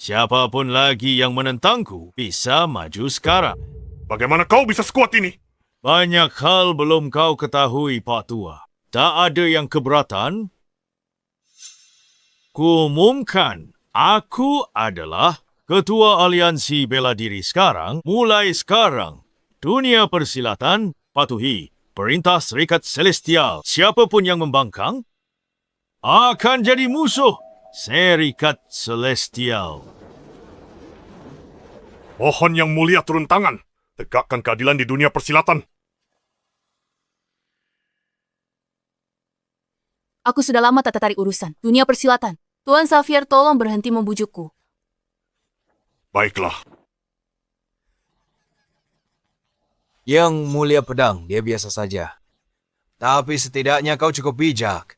S12: Siapapun lagi yang menentangku bisa maju sekarang.
S2: Bagaimana kau bisa sekuat ini?
S12: Banyak hal belum kau ketahui, Pak Tua. Tak ada yang keberatan. Kuumumkan, aku adalah Ketua Aliansi Bela Diri sekarang. Mulai sekarang, dunia persilatan patuhi perintah Serikat Celestial. Siapapun yang membangkang akan jadi musuh Serikat Celestial.
S2: Mohon yang mulia turun tangan. Tegakkan keadilan di dunia persilatan.
S1: Aku sudah lama tak tertarik urusan dunia persilatan. Tuan Xavier, tolong berhenti membujukku.
S2: Baiklah.
S5: Yang mulia pedang, dia biasa saja. Tapi setidaknya kau cukup bijak.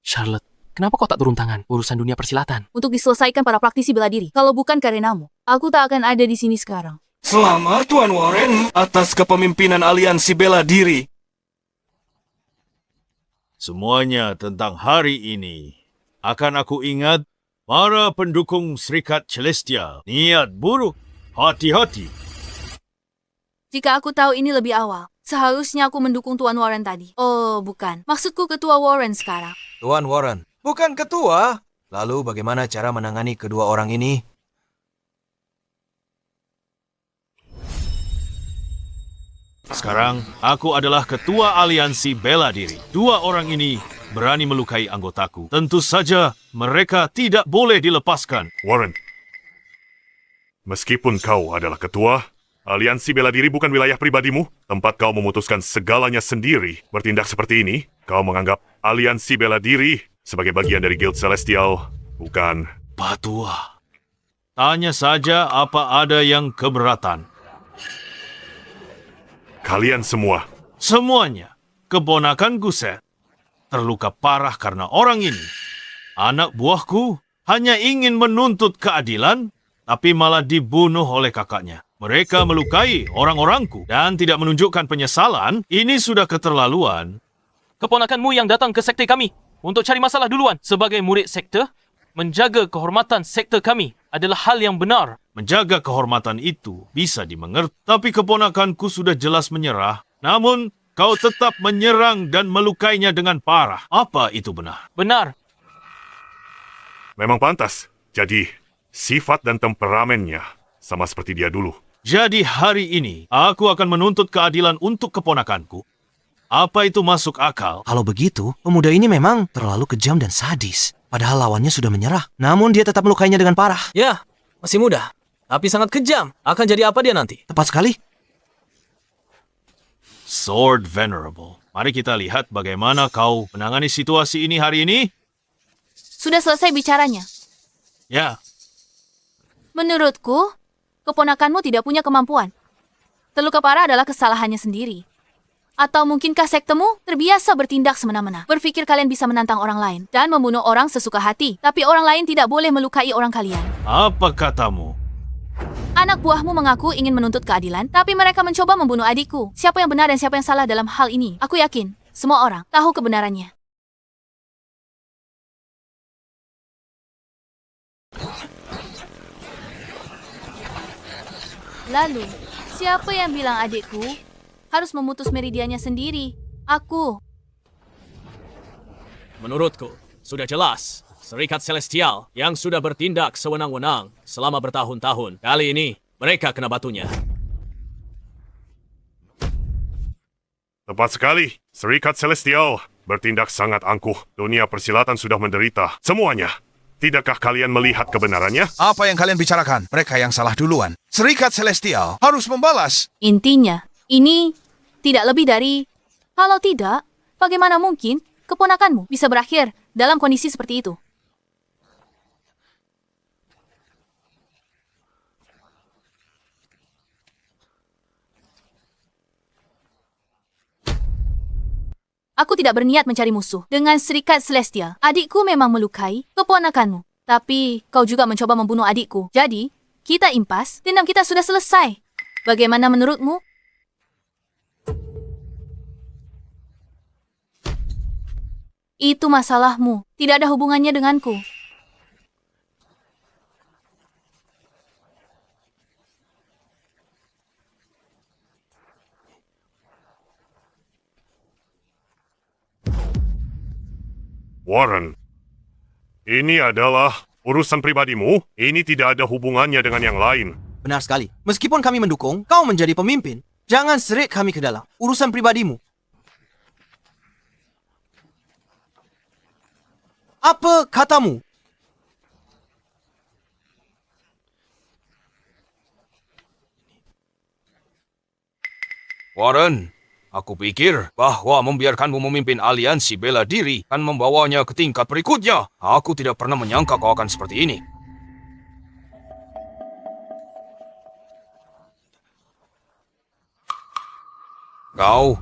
S6: Charlotte, kenapa kau tak turun tangan urusan dunia persilatan?
S1: Untuk diselesaikan para praktisi bela diri. Kalau bukan karenamu, Aku tak akan ada di sini sekarang.
S14: Selamat Tuan Warren atas kepemimpinan aliansi bela diri.
S12: Semuanya tentang hari ini akan aku ingat. Para pendukung Serikat Celestial, niat buruk, hati-hati.
S1: Jika aku tahu ini lebih awal, seharusnya aku mendukung Tuan Warren tadi. Oh, bukan. Maksudku Ketua Warren sekarang.
S7: Tuan Warren, bukan ketua. Lalu bagaimana cara menangani kedua orang ini?
S12: Sekarang, aku adalah ketua aliansi bela diri. Dua orang ini berani melukai anggotaku. Tentu saja, mereka tidak boleh dilepaskan.
S2: Warren, meskipun kau adalah ketua, aliansi bela diri bukan wilayah pribadimu, tempat kau memutuskan segalanya sendiri. Bertindak seperti ini, kau menganggap aliansi bela diri sebagai bagian dari Guild Celestial, bukan?
S12: Patua, tanya saja apa ada yang keberatan.
S2: Kalian semua.
S12: Semuanya. Keponakan Guset terluka parah karena orang ini. Anak buahku hanya ingin menuntut keadilan, tapi malah dibunuh oleh kakaknya. Mereka melukai orang-orangku dan tidak menunjukkan penyesalan. Ini sudah keterlaluan.
S6: Keponakanmu yang datang ke sekte kami untuk cari masalah duluan. Sebagai murid sekte, menjaga kehormatan sekte kami adalah hal yang benar.
S12: Menjaga kehormatan itu bisa dimengerti, tapi keponakanku sudah jelas menyerah. Namun, kau tetap menyerang dan melukainya dengan parah. Apa itu benar?
S6: Benar.
S2: Memang pantas. Jadi, sifat dan temperamennya sama seperti dia dulu.
S12: Jadi hari ini, aku akan menuntut keadilan untuk keponakanku. Apa itu masuk akal?
S7: Kalau begitu, pemuda ini memang terlalu kejam dan sadis. Padahal lawannya sudah menyerah. Namun dia tetap melukainya dengan parah.
S9: Ya, masih muda. Tapi sangat kejam. Akan jadi apa dia nanti?
S7: Tepat sekali.
S12: Sword Venerable. Mari kita lihat bagaimana kau menangani situasi ini hari ini.
S1: Sudah selesai bicaranya.
S12: Ya,
S1: Menurutku, keponakanmu tidak punya kemampuan. Terluka parah adalah kesalahannya sendiri. Atau mungkinkah sektemu terbiasa bertindak semena-mena? Berpikir kalian bisa menantang orang lain dan membunuh orang sesuka hati, tapi orang lain tidak boleh melukai orang kalian.
S12: apa katamu?
S1: Anak buahmu mengaku ingin menuntut keadilan, tapi mereka mencoba membunuh adikku. Siapa yang benar dan siapa yang salah dalam hal ini? Aku yakin, semua orang tahu kebenarannya. Lalu, siapa yang bilang adikku harus memutus meridiannya sendiri? Aku.
S12: Menurutku, sudah jelas. Serikat Celestial yang sudah bertindak sewenang-wenang selama bertahun-tahun. Kali ini, mereka kena batunya.
S2: Tepat sekali. Serikat Celestial bertindak sangat angkuh. Dunia persilatan sudah menderita. Semuanya. Tidakkah kalian melihat kebenarannya?
S15: Apa yang kalian bicarakan? Mereka yang salah duluan. Serikat Celestial harus membalas.
S1: Intinya, ini tidak lebih dari... Kalau tidak, bagaimana mungkin keponakanmu bisa berakhir dalam kondisi seperti itu? Aku tidak berniat mencari musuh dengan Serikat Celestial. Adikku memang melukai keponakanmu. Tapi kau juga mencoba membunuh adikku. Jadi, kita impas, dendam kita sudah selesai. Bagaimana menurutmu? Itu masalahmu. Tidak ada hubungannya denganku.
S2: Warren, ini adalah urusan pribadimu. Ini tidak ada hubungannya dengan yang lain.
S7: Benar sekali. Meskipun kami mendukung, kau menjadi pemimpin. Jangan serik kami ke dalam urusan pribadimu. Apa katamu?
S8: Warren, aku pikir bahwa membiarkanmu memimpin aliansi bela diri akan membawanya ke tingkat berikutnya. Aku tidak pernah menyangka kau akan seperti ini. Kau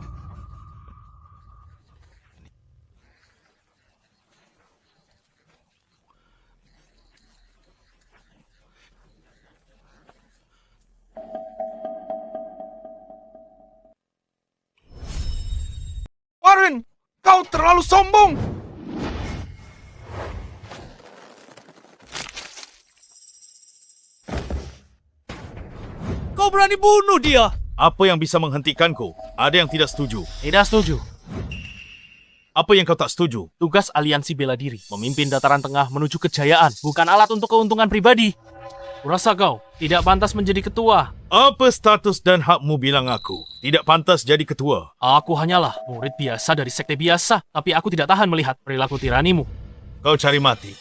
S14: sombong!
S12: Kau berani bunuh dia! Apa yang bisa menghentikanku? Ada yang tidak setuju.
S6: Tidak setuju.
S12: Apa yang kau tak setuju?
S6: Tugas aliansi bela diri, memimpin dataran tengah menuju kejayaan, bukan alat untuk keuntungan pribadi. Kurasa kau tidak pantas menjadi ketua.
S12: Apa status dan hakmu bilang aku? Tidak pantas jadi ketua.
S6: Aku hanyalah murid biasa dari sekte biasa, tapi aku tidak tahan melihat perilaku tiranimu.
S12: Kau cari mati.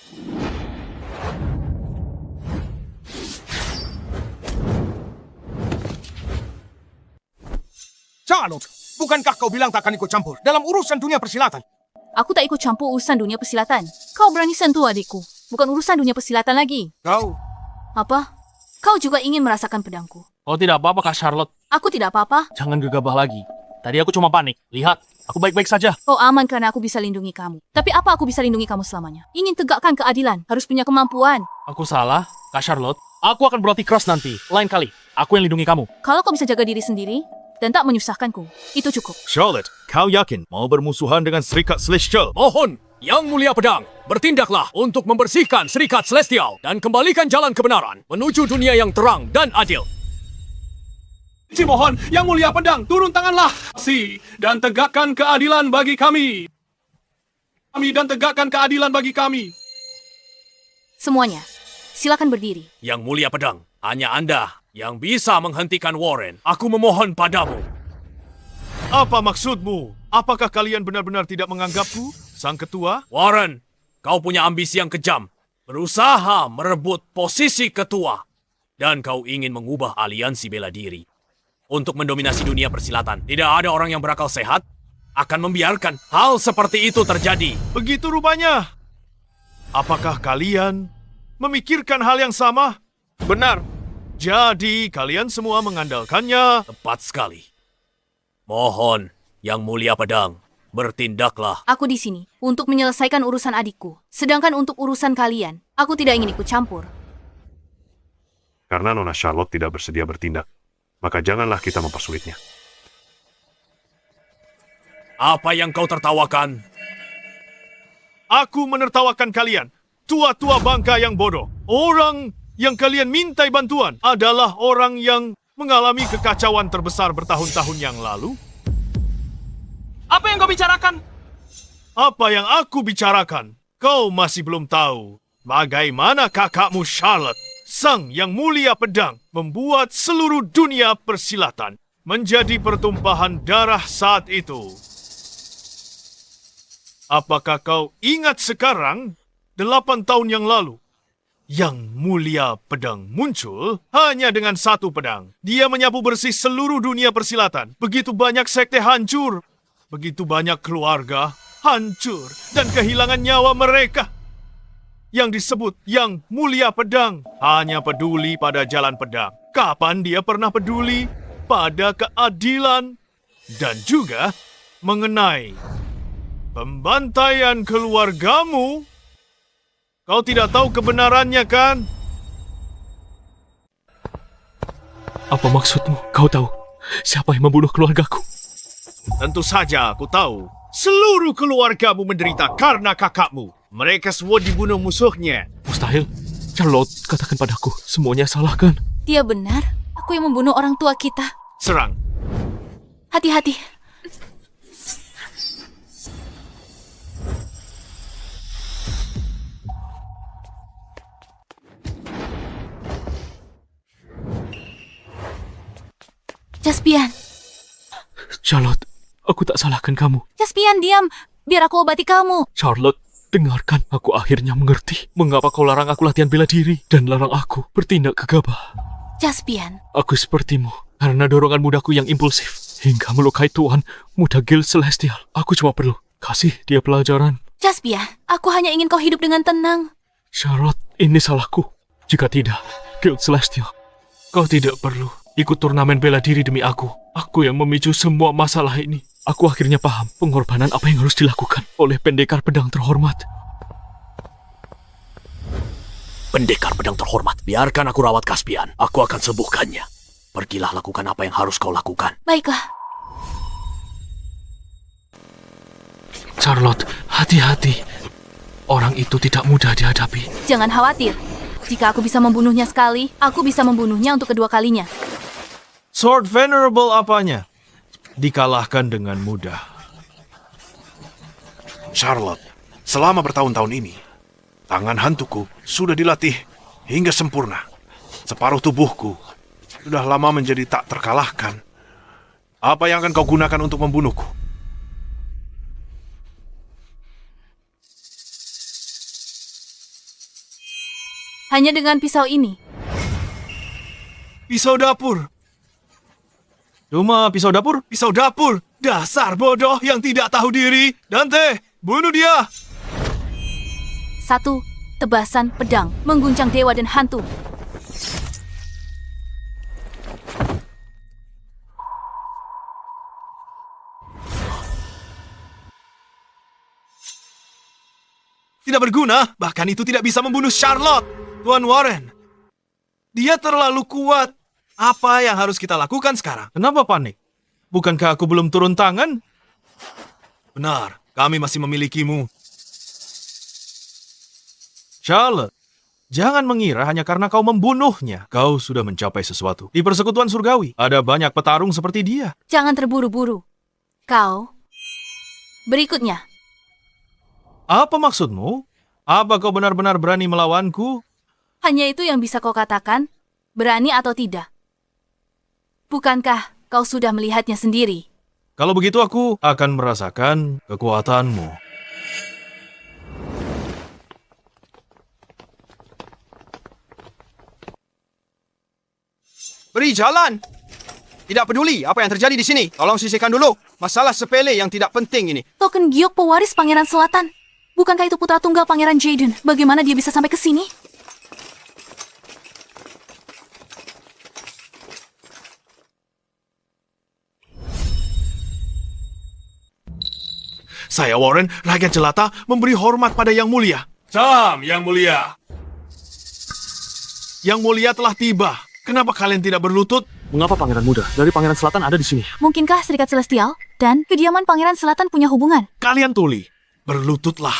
S15: Charlotte, bukankah kau bilang tak akan ikut campur dalam urusan dunia persilatan?
S1: Aku tak ikut campur urusan dunia persilatan. Kau berani sentuh adikku. Bukan urusan dunia persilatan lagi.
S15: Kau...
S1: Apa? Kau juga ingin merasakan pedangku?
S6: Kau tidak apa-apa, Kak Charlotte?
S1: Aku tidak apa-apa.
S6: Jangan gegabah lagi. Tadi aku cuma panik. Lihat, aku baik-baik saja.
S1: Kau aman karena aku bisa lindungi kamu. Tapi apa aku bisa lindungi kamu selamanya? Ingin tegakkan keadilan, harus punya kemampuan.
S6: Aku salah, Kak Charlotte. Aku akan berlatih keras nanti. Lain kali, aku yang lindungi kamu.
S1: Kalau kau bisa jaga diri sendiri dan tak menyusahkanku, itu cukup.
S12: Charlotte, kau yakin mau bermusuhan dengan Serikat Celestial?
S16: Mohon, Yang Mulia Pedang, bertindaklah untuk membersihkan Serikat Celestial dan kembalikan jalan kebenaran menuju dunia yang terang dan adil.
S14: Mohon, Yang Mulia Pedang, turun tanganlah. Dan tegakkan keadilan bagi kami. Dan tegakkan keadilan bagi kami.
S1: Semuanya, silakan berdiri.
S16: Yang Mulia Pedang, hanya Anda yang bisa menghentikan Warren. Aku memohon padamu.
S3: Apa maksudmu? Apakah kalian benar-benar tidak menganggapku, sang ketua?
S16: Warren, kau punya ambisi yang kejam. Berusaha merebut posisi ketua. Dan kau ingin mengubah aliansi bela diri untuk mendominasi dunia persilatan. Tidak ada orang yang berakal sehat akan membiarkan hal seperti itu terjadi.
S3: Begitu rupanya. Apakah kalian memikirkan hal yang sama?
S12: Benar.
S3: Jadi, kalian semua mengandalkannya.
S16: Tepat sekali. Mohon, Yang Mulia Pedang, bertindaklah.
S1: Aku di sini untuk menyelesaikan urusan adikku. Sedangkan untuk urusan kalian, aku tidak ingin ikut campur.
S2: Karena Nona Charlotte tidak bersedia bertindak, maka janganlah kita mempersulitnya.
S16: Apa yang kau tertawakan?
S3: Aku menertawakan kalian, tua-tua bangka yang bodoh. Orang yang kalian mintai bantuan adalah orang yang mengalami kekacauan terbesar bertahun-tahun yang lalu.
S6: Apa yang kau bicarakan?
S3: Apa yang aku bicarakan? Kau masih belum tahu bagaimana kakakmu Charlotte, sang yang mulia pedang, membuat seluruh dunia persilatan menjadi pertumpahan darah saat itu. Apakah kau ingat sekarang, 8 tahun yang lalu, Yang Mulia Pedang muncul hanya dengan satu pedang. Dia menyapu bersih seluruh dunia persilatan. Begitu banyak sekte hancur. Begitu banyak keluarga hancur dan kehilangan nyawa mereka. Yang disebut Yang Mulia Pedang hanya peduli pada jalan pedang. Kapan dia pernah peduli pada keadilan dan juga mengenai pembantaian keluargamu? Kau tidak tahu kebenarannya, kan?
S6: Apa maksudmu? Kau tahu siapa yang membunuh keluargaku?
S3: Tentu saja aku tahu. Seluruh keluargamu menderita karena kakakmu. Mereka semua dibunuh musuhnya.
S6: Mustahil. Charlotte, katakan padaku, semuanya salah kan?
S1: Dia benar. Aku yang membunuh orang tua kita.
S3: Serang.
S1: Hati-hati. Jaspian.
S6: Charlotte, aku tak salahkan kamu.
S1: Jaspian, diam. Biar aku obati kamu.
S6: Charlotte, dengarkan. Aku akhirnya mengerti mengapa kau larang aku latihan bela diri dan larang aku bertindak gegabah.
S1: Jaspian.
S6: Aku sepertimu karena dorongan mudaku yang impulsif hingga melukai Tuan Muda Guild Celestial. Aku cuma perlu kasih dia pelajaran.
S1: Jaspian, aku hanya ingin kau hidup dengan tenang.
S6: Charlotte, ini salahku. Jika tidak, Guild Celestial, kau tidak perlu ikut turnamen bela diri demi aku. Aku yang memicu semua masalah ini. Aku akhirnya paham pengorbanan apa yang harus dilakukan oleh pendekar pedang terhormat.
S16: Pendekar pedang terhormat, biarkan aku rawat Caspian. Aku akan sembuhkannya. Pergilah lakukan apa yang harus kau lakukan.
S1: Baiklah.
S6: Charlotte, hati-hati. Orang itu tidak mudah dihadapi.
S1: Jangan khawatir. Jika aku bisa membunuhnya sekali, aku bisa membunuhnya untuk kedua kalinya.
S3: Sword Venerable apanya? Dikalahkan dengan mudah.
S2: Charlotte, selama bertahun-tahun ini, tangan hantuku sudah dilatih hingga sempurna. Separuh tubuhku sudah lama menjadi tak terkalahkan. Apa yang akan kau gunakan untuk membunuhku?
S1: Hanya dengan pisau ini.
S3: Pisau dapur. Cuma pisau dapur? Pisau dapur. Dasar bodoh yang tidak tahu diri. Dante, bunuh dia.
S1: 1. Tebasan pedang mengguncang dewa dan hantu.
S3: Tidak berguna, bahkan itu tidak bisa membunuh Charlotte. Tuan Warren, dia terlalu kuat. Apa yang harus kita lakukan sekarang? Kenapa panik? Bukankah aku belum turun tangan? Benar, kami masih memilikimu. Charlotte, jangan mengira hanya karena kau membunuhnya, kau sudah mencapai sesuatu. Di persekutuan surgawi, ada banyak petarung seperti dia.
S1: Jangan terburu-buru. Kau. Berikutnya.
S3: Apa maksudmu? Apa kau benar-benar berani melawanku?
S1: Hanya itu yang bisa kau katakan, berani atau tidak. Bukankah kau sudah melihatnya sendiri?
S3: Kalau begitu aku akan merasakan kekuatanmu.
S7: Beri jalan! Tidak peduli apa yang terjadi di sini. Tolong sisihkan dulu. Masalah sepele yang tidak penting ini.
S1: Token giok pewaris Pangeran Selatan. Bukankah itu putra tunggal Pangeran Jaden? Bagaimana dia bisa sampai ke sini?
S3: Saya, Warren, Rakyat Jelata, memberi hormat pada Yang Mulia.
S14: Salam, Yang Mulia.
S3: Yang Mulia telah tiba. Kenapa kalian tidak berlutut?
S6: Mengapa Pangeran Muda dari Pangeran Selatan ada di sini?
S1: Mungkinkah Serikat Celestial dan kediaman Pangeran Selatan punya hubungan?
S3: Kalian tuli. Berlututlah.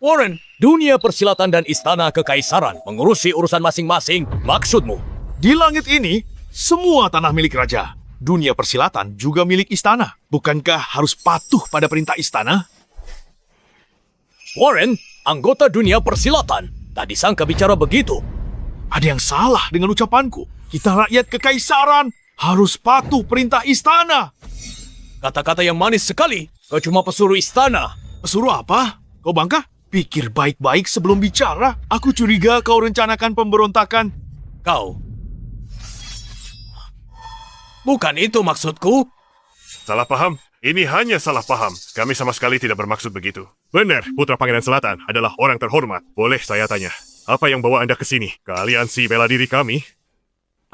S16: Warren, dunia persilatan dan istana kekaisaran mengurusi urusan masing-masing. Maksudmu?
S3: Di langit ini, semua tanah milik raja. Dunia persilatan juga milik istana. Bukankah harus patuh pada perintah istana?
S16: Warren, anggota dunia persilatan. Tak disangka bicara begitu.
S3: Ada yang salah dengan ucapanku. Kita rakyat kekaisaran harus patuh perintah istana.
S16: Kata-kata yang manis sekali. Kau cuma pesuruh istana.
S3: Pesuruh apa? Kau bangka? Pikir baik-baik sebelum bicara. Aku curiga kau rencanakan pemberontakan.
S16: Kau. Bukan itu maksudku.
S2: Salah paham. Ini hanya salah paham. Kami sama sekali tidak bermaksud begitu. Benar, Putra Pangeran Selatan adalah orang terhormat. Boleh saya tanya, apa yang bawa Anda ke sini? Ke aliansi bela diri kami?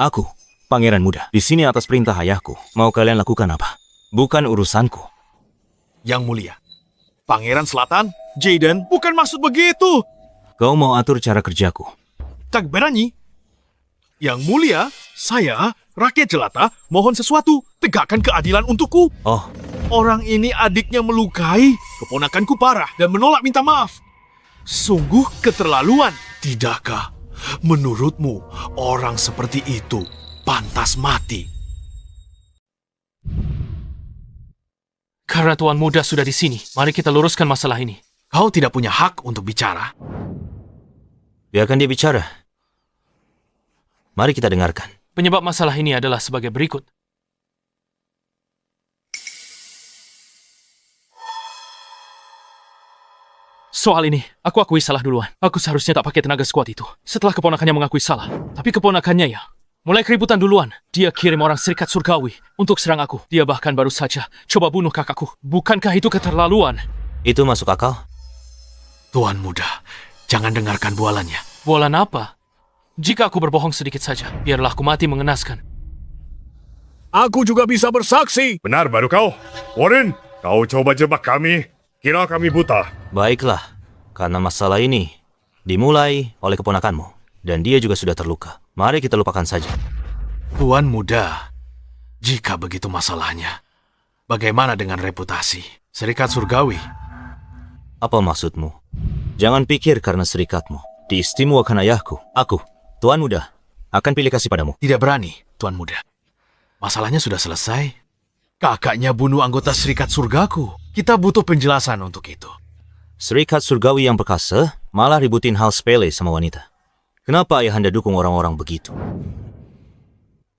S17: Aku, Pangeran Muda, di sini atas perintah ayahku. Mau kalian lakukan apa? Bukan urusanku.
S3: Yang Mulia, Pangeran Selatan, Jaden, bukan maksud begitu.
S17: Kau mau atur cara kerjaku?
S3: Tak berani. Yang Mulia, saya, rakyat jelata, mohon sesuatu. Tegakkan keadilan untukku.
S17: Oh.
S3: Orang ini adiknya melukai, keponakanku parah, dan menolak minta maaf. Sungguh keterlaluan, tidakkah? Menurutmu, orang seperti itu pantas mati?
S6: Karena Tuan Muda sudah di sini, mari kita luruskan masalah ini.
S3: Kau tidak punya hak untuk bicara.
S17: Biarkan dia bicara. Mari kita dengarkan.
S6: Penyebab masalah ini adalah sebagai berikut. Soal ini, aku akui salah duluan. Aku seharusnya tak pakai tenaga sekuat itu. Setelah keponakannya mengakui salah. Tapi keponakannya ya, mulai keributan duluan. Dia kirim orang Serikat Surgawi untuk serang aku. Dia bahkan baru saja coba bunuh kakakku. Bukankah itu keterlaluan?
S17: Itu masuk akal?
S3: Tuan Muda, jangan dengarkan bualannya.
S6: Bualan apa? Jika aku berbohong sedikit saja, biarlah aku mati mengenaskan.
S14: Aku juga bisa bersaksi.
S2: Benar baru kau. Warren, kau coba jebak kami. Kira kami buta.
S17: Baiklah, karena masalah ini dimulai oleh keponakanmu. Dan dia juga sudah terluka. Mari kita lupakan saja.
S3: Tuan Muda, jika begitu masalahnya, bagaimana dengan reputasi? Serikat Surgawi
S17: Apa maksudmu? Jangan pikir karena serikatmu diistimewakan ayahku. Aku, Tuan Muda, akan pilih kasih padamu.
S12: Tidak berani, Tuan Muda. Masalahnya sudah selesai. Kakaknya bunuh anggota Serikat Surgaku. Kita butuh penjelasan untuk itu.
S17: Serikat Surgawi yang perkasa malah ributin hal sepele sama wanita. Kenapa ayahanda dukung orang-orang begitu?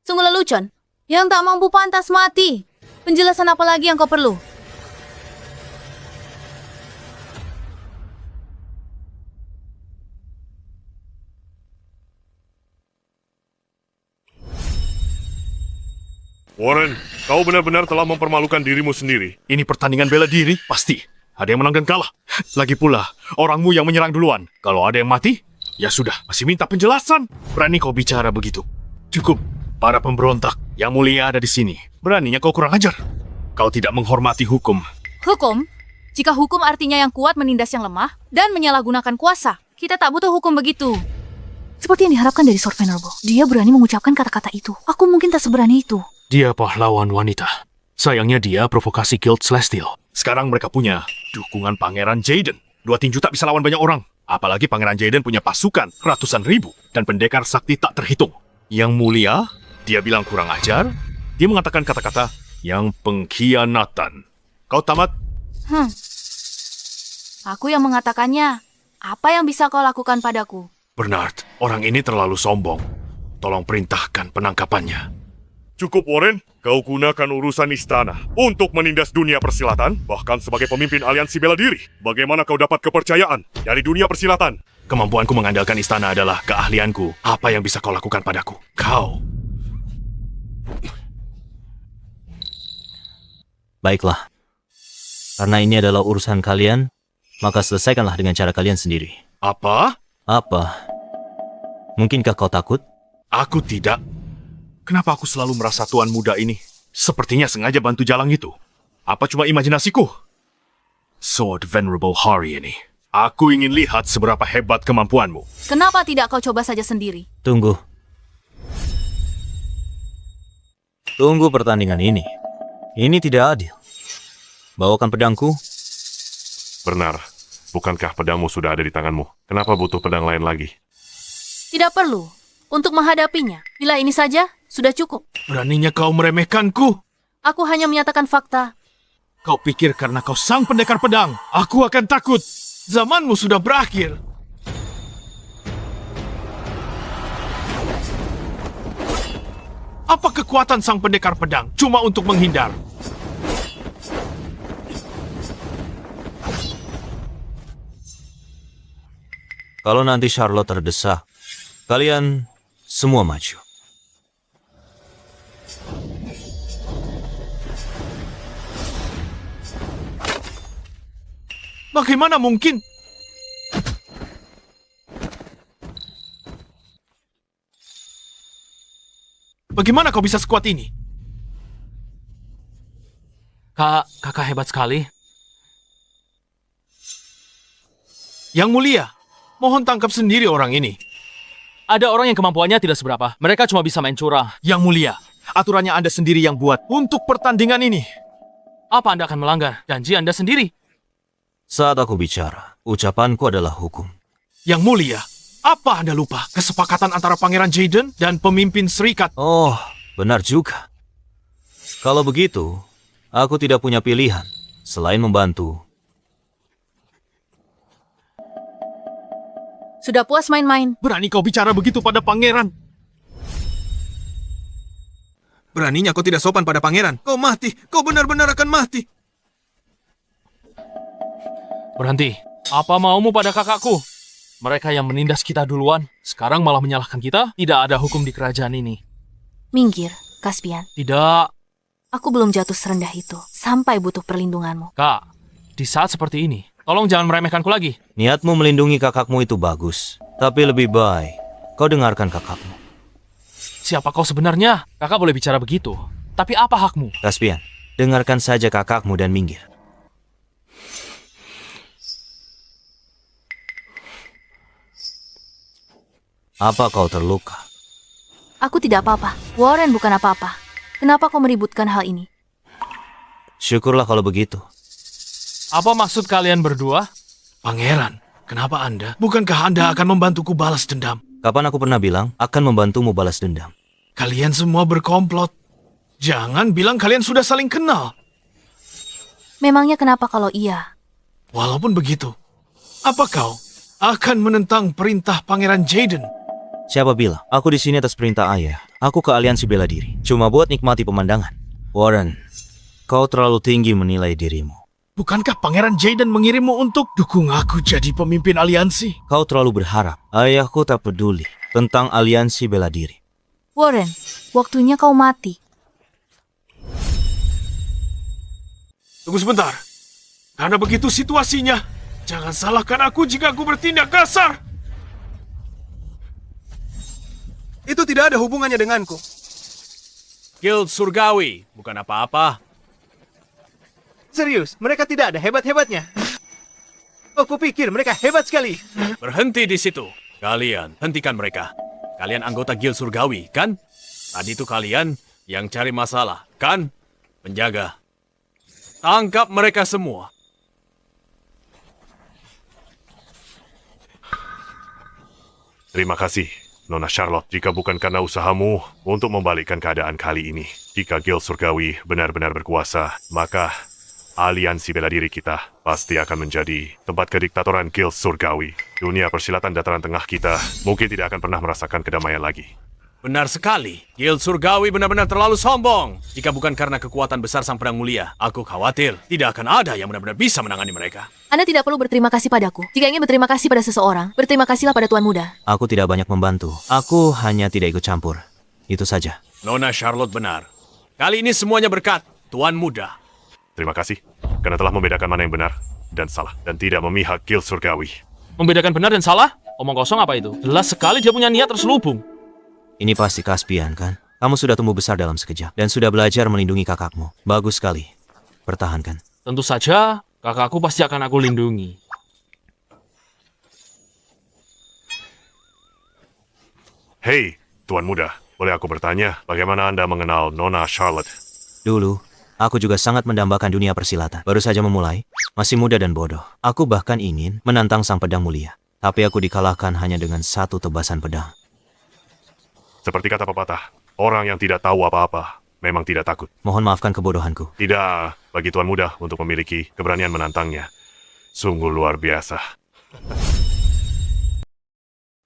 S1: Sungguh lelucon. Yang tak mampu pantas mati. Penjelasan apa lagi yang kau perlu?
S2: Warren, kau benar-benar telah mempermalukan dirimu sendiri.
S3: Ini pertandingan bela diri, pasti. Ada yang menang dan kalah. Lagi pula, orangmu yang menyerang duluan. Kalau ada yang mati, ya sudah, masih minta penjelasan. Berani kau bicara begitu? Cukup, para pemberontak yang mulia ada di sini. Beraninya kau kurang ajar. Kau tidak menghormati hukum.
S1: Hukum? Jika hukum artinya yang kuat menindas yang lemah dan menyalahgunakan kuasa, kita tak butuh hukum begitu. Seperti yang diharapkan dari Sword Venerable. Dia berani mengucapkan kata-kata itu. Aku mungkin tak seberani itu.
S3: Dia pahlawan wanita. Sayangnya dia provokasi Guild Celestial. Sekarang mereka punya dukungan Pangeran Jaden. 2 tinju tak bisa lawan banyak orang. Apalagi Pangeran Jaden punya pasukan ratusan ribu. Dan pendekar sakti tak terhitung. Yang mulia, dia bilang kurang ajar. Dia mengatakan kata-kata yang pengkhianatan. Kau tamat?
S1: Aku yang mengatakannya. Apa yang bisa kau lakukan padaku?
S3: Bernard, orang ini terlalu sombong. Tolong perintahkan penangkapannya.
S2: Cukup, Warren. Kau gunakan urusan istana untuk menindas dunia persilatan, bahkan sebagai pemimpin aliansi bela diri. Bagaimana kau dapat kepercayaan dari dunia persilatan?
S3: Kemampuanku mengandalkan istana adalah keahlianku. Apa yang bisa kau lakukan padaku? Kau.
S17: Baiklah. Karena ini adalah urusan kalian, maka selesaikanlah dengan cara kalian sendiri.
S3: Apa?
S17: Apa? Mungkinkah kau takut?
S3: Aku tidak. Kenapa aku selalu merasa tuan muda ini sepertinya sengaja bantu Jalang itu? Apa cuma imajinasiku? Sword Venerable Hari ini. Aku ingin lihat seberapa hebat kemampuanmu.
S1: Kenapa tidak kau coba saja sendiri?
S17: Tunggu. Tunggu pertandingan ini. Ini tidak adil. Bawakan pedangku.
S2: Benar. Bukankah pedangmu sudah ada di tanganmu? Kenapa butuh pedang lain lagi?
S1: Tidak perlu. Untuk menghadapinya, bila ini saja, sudah cukup.
S3: Beraninya kau meremehkanku?
S1: Aku hanya menyatakan fakta.
S3: Kau pikir karena kau sang pendekar pedang, aku akan takut? Zamanmu sudah berakhir. Apa kekuatan sang pendekar pedang cuma untuk menghindar?
S17: Kalau nanti Charlotte terdesak, kalian semua maju.
S3: Bagaimana mungkin? Bagaimana kau bisa sekuat ini?
S6: Kakak hebat sekali.
S3: Yang mulia, mohon tangkap sendiri orang ini.
S6: Ada orang yang kemampuannya tidak seberapa. Mereka cuma bisa main curang.
S3: Yang mulia, aturannya Anda sendiri yang buat untuk pertandingan ini.
S6: Apa Anda akan melanggar janji Anda sendiri?
S17: Saat aku bicara, ucapanku adalah hukum.
S3: Yang mulia, apa Anda lupa kesepakatan antara Pangeran Jaden dan pemimpin serikat?
S17: Oh, benar juga. Kalau begitu, aku tidak punya pilihan selain membantu.
S1: Sudah puas main-main.
S3: Berani kau bicara begitu pada pangeran?
S7: Beraninya kau tidak sopan pada pangeran. Kau mati. Kau benar-benar akan mati.
S6: Berhenti. Apa maumu pada kakakku? Mereka yang menindas kita duluan, sekarang malah menyalahkan kita? Tidak ada hukum di kerajaan ini.
S1: Minggir, Caspian.
S6: Tidak.
S1: Aku belum jatuh serendah itu, sampai butuh perlindunganmu.
S6: Kak, di saat seperti ini, tolong jangan meremehkanku lagi.
S17: Niatmu melindungi kakakmu itu bagus, tapi lebih baik kau dengarkan kakakmu.
S6: Siapa kau sebenarnya? Kakak boleh bicara begitu, tapi apa hakmu?
S17: Caspian, dengarkan saja kakakmu dan minggir. Apa kau terluka?
S1: Aku tidak apa-apa. Warren bukan apa-apa. Kenapa kau meributkan hal ini?
S17: Syukurlah kalau begitu.
S6: Apa maksud kalian berdua?
S3: Pangeran, kenapa Anda? Bukankah Anda akan membantuku balas dendam?
S17: Kapan aku pernah bilang akan membantumu balas dendam?
S3: Kalian semua berkomplot. Jangan bilang kalian sudah saling kenal.
S1: Memangnya kenapa kalau iya?
S3: Walaupun begitu, apa kau akan menentang perintah Pangeran Jaden?
S17: Siapa bilang? Aku di sini atas perintah ayah. Aku ke aliansi bela diri. Cuma buat nikmati pemandangan. Warren, kau terlalu tinggi menilai dirimu.
S3: Bukankah Pangeran Jaden mengirimmu untuk dukung aku jadi pemimpin aliansi?
S17: Kau terlalu berharap. Ayahku tak peduli tentang aliansi bela diri.
S1: Warren, waktunya kau mati.
S3: Tunggu sebentar. Karena begitu situasinya, jangan salahkan aku jika aku bertindak kasar.
S7: Itu tidak ada hubungannya denganku.
S16: Guild Surgawi, bukan apa-apa.
S7: Serius, mereka tidak ada hebat-hebatnya. Aku pikir mereka hebat sekali.
S16: Berhenti di situ. Kalian, hentikan mereka. Kalian anggota Guild Surgawi, kan? Tadi itu kalian yang cari masalah, kan? Penjaga. Tangkap mereka semua.
S2: Terima kasih, Nona Charlotte. Jika bukan karena usahamu untuk membalikkan keadaan kali ini, jika Guild Surgawi benar-benar berkuasa, maka aliansi bela diri kita pasti akan menjadi tempat kediktatoran Guild Surgawi. Dunia persilatan dataran tengah kita mungkin tidak akan pernah merasakan kedamaian lagi.
S16: Benar sekali. Guild Surgawi benar-benar terlalu sombong. Jika bukan karena kekuatan besar Sang Pedang Mulia, aku khawatir tidak akan ada yang benar-benar bisa menangani mereka.
S1: Anda tidak perlu berterima kasih padaku. Jika ingin berterima kasih pada seseorang, berterima kasihlah pada Tuan Muda.
S17: Aku tidak banyak membantu. Aku hanya tidak ikut campur. Itu saja.
S16: Nona Charlotte benar. Kali ini semuanya berkat Tuan Muda.
S2: Terima kasih, karena telah membedakan mana yang benar dan salah, dan tidak memihak Guild Surgawi.
S6: Membedakan benar dan salah? Omong kosong apa itu? Jelas sekali dia punya niat terselubung.
S17: Ini pasti Caspian, kan? Kamu sudah tumbuh besar dalam sekejap dan sudah belajar melindungi kakakmu. Bagus sekali. Pertahankan.
S6: Tentu saja, kakakku pasti akan aku lindungi.
S2: Hei, Tuan Muda, boleh aku bertanya, bagaimana Anda mengenal Nona Charlotte?
S17: Dulu, aku juga sangat mendambakan dunia persilatan. Baru saja memulai, masih muda dan bodoh. Aku bahkan ingin menantang Sang Pedang Mulia. Tapi aku dikalahkan hanya dengan satu tebasan pedang.
S2: Seperti kata pepatah, orang yang tidak tahu apa-apa memang tidak takut.
S17: Mohon maafkan kebodohanku.
S2: Tidak bagi Tuan Muda untuk memiliki keberanian menantangnya. Sungguh luar biasa.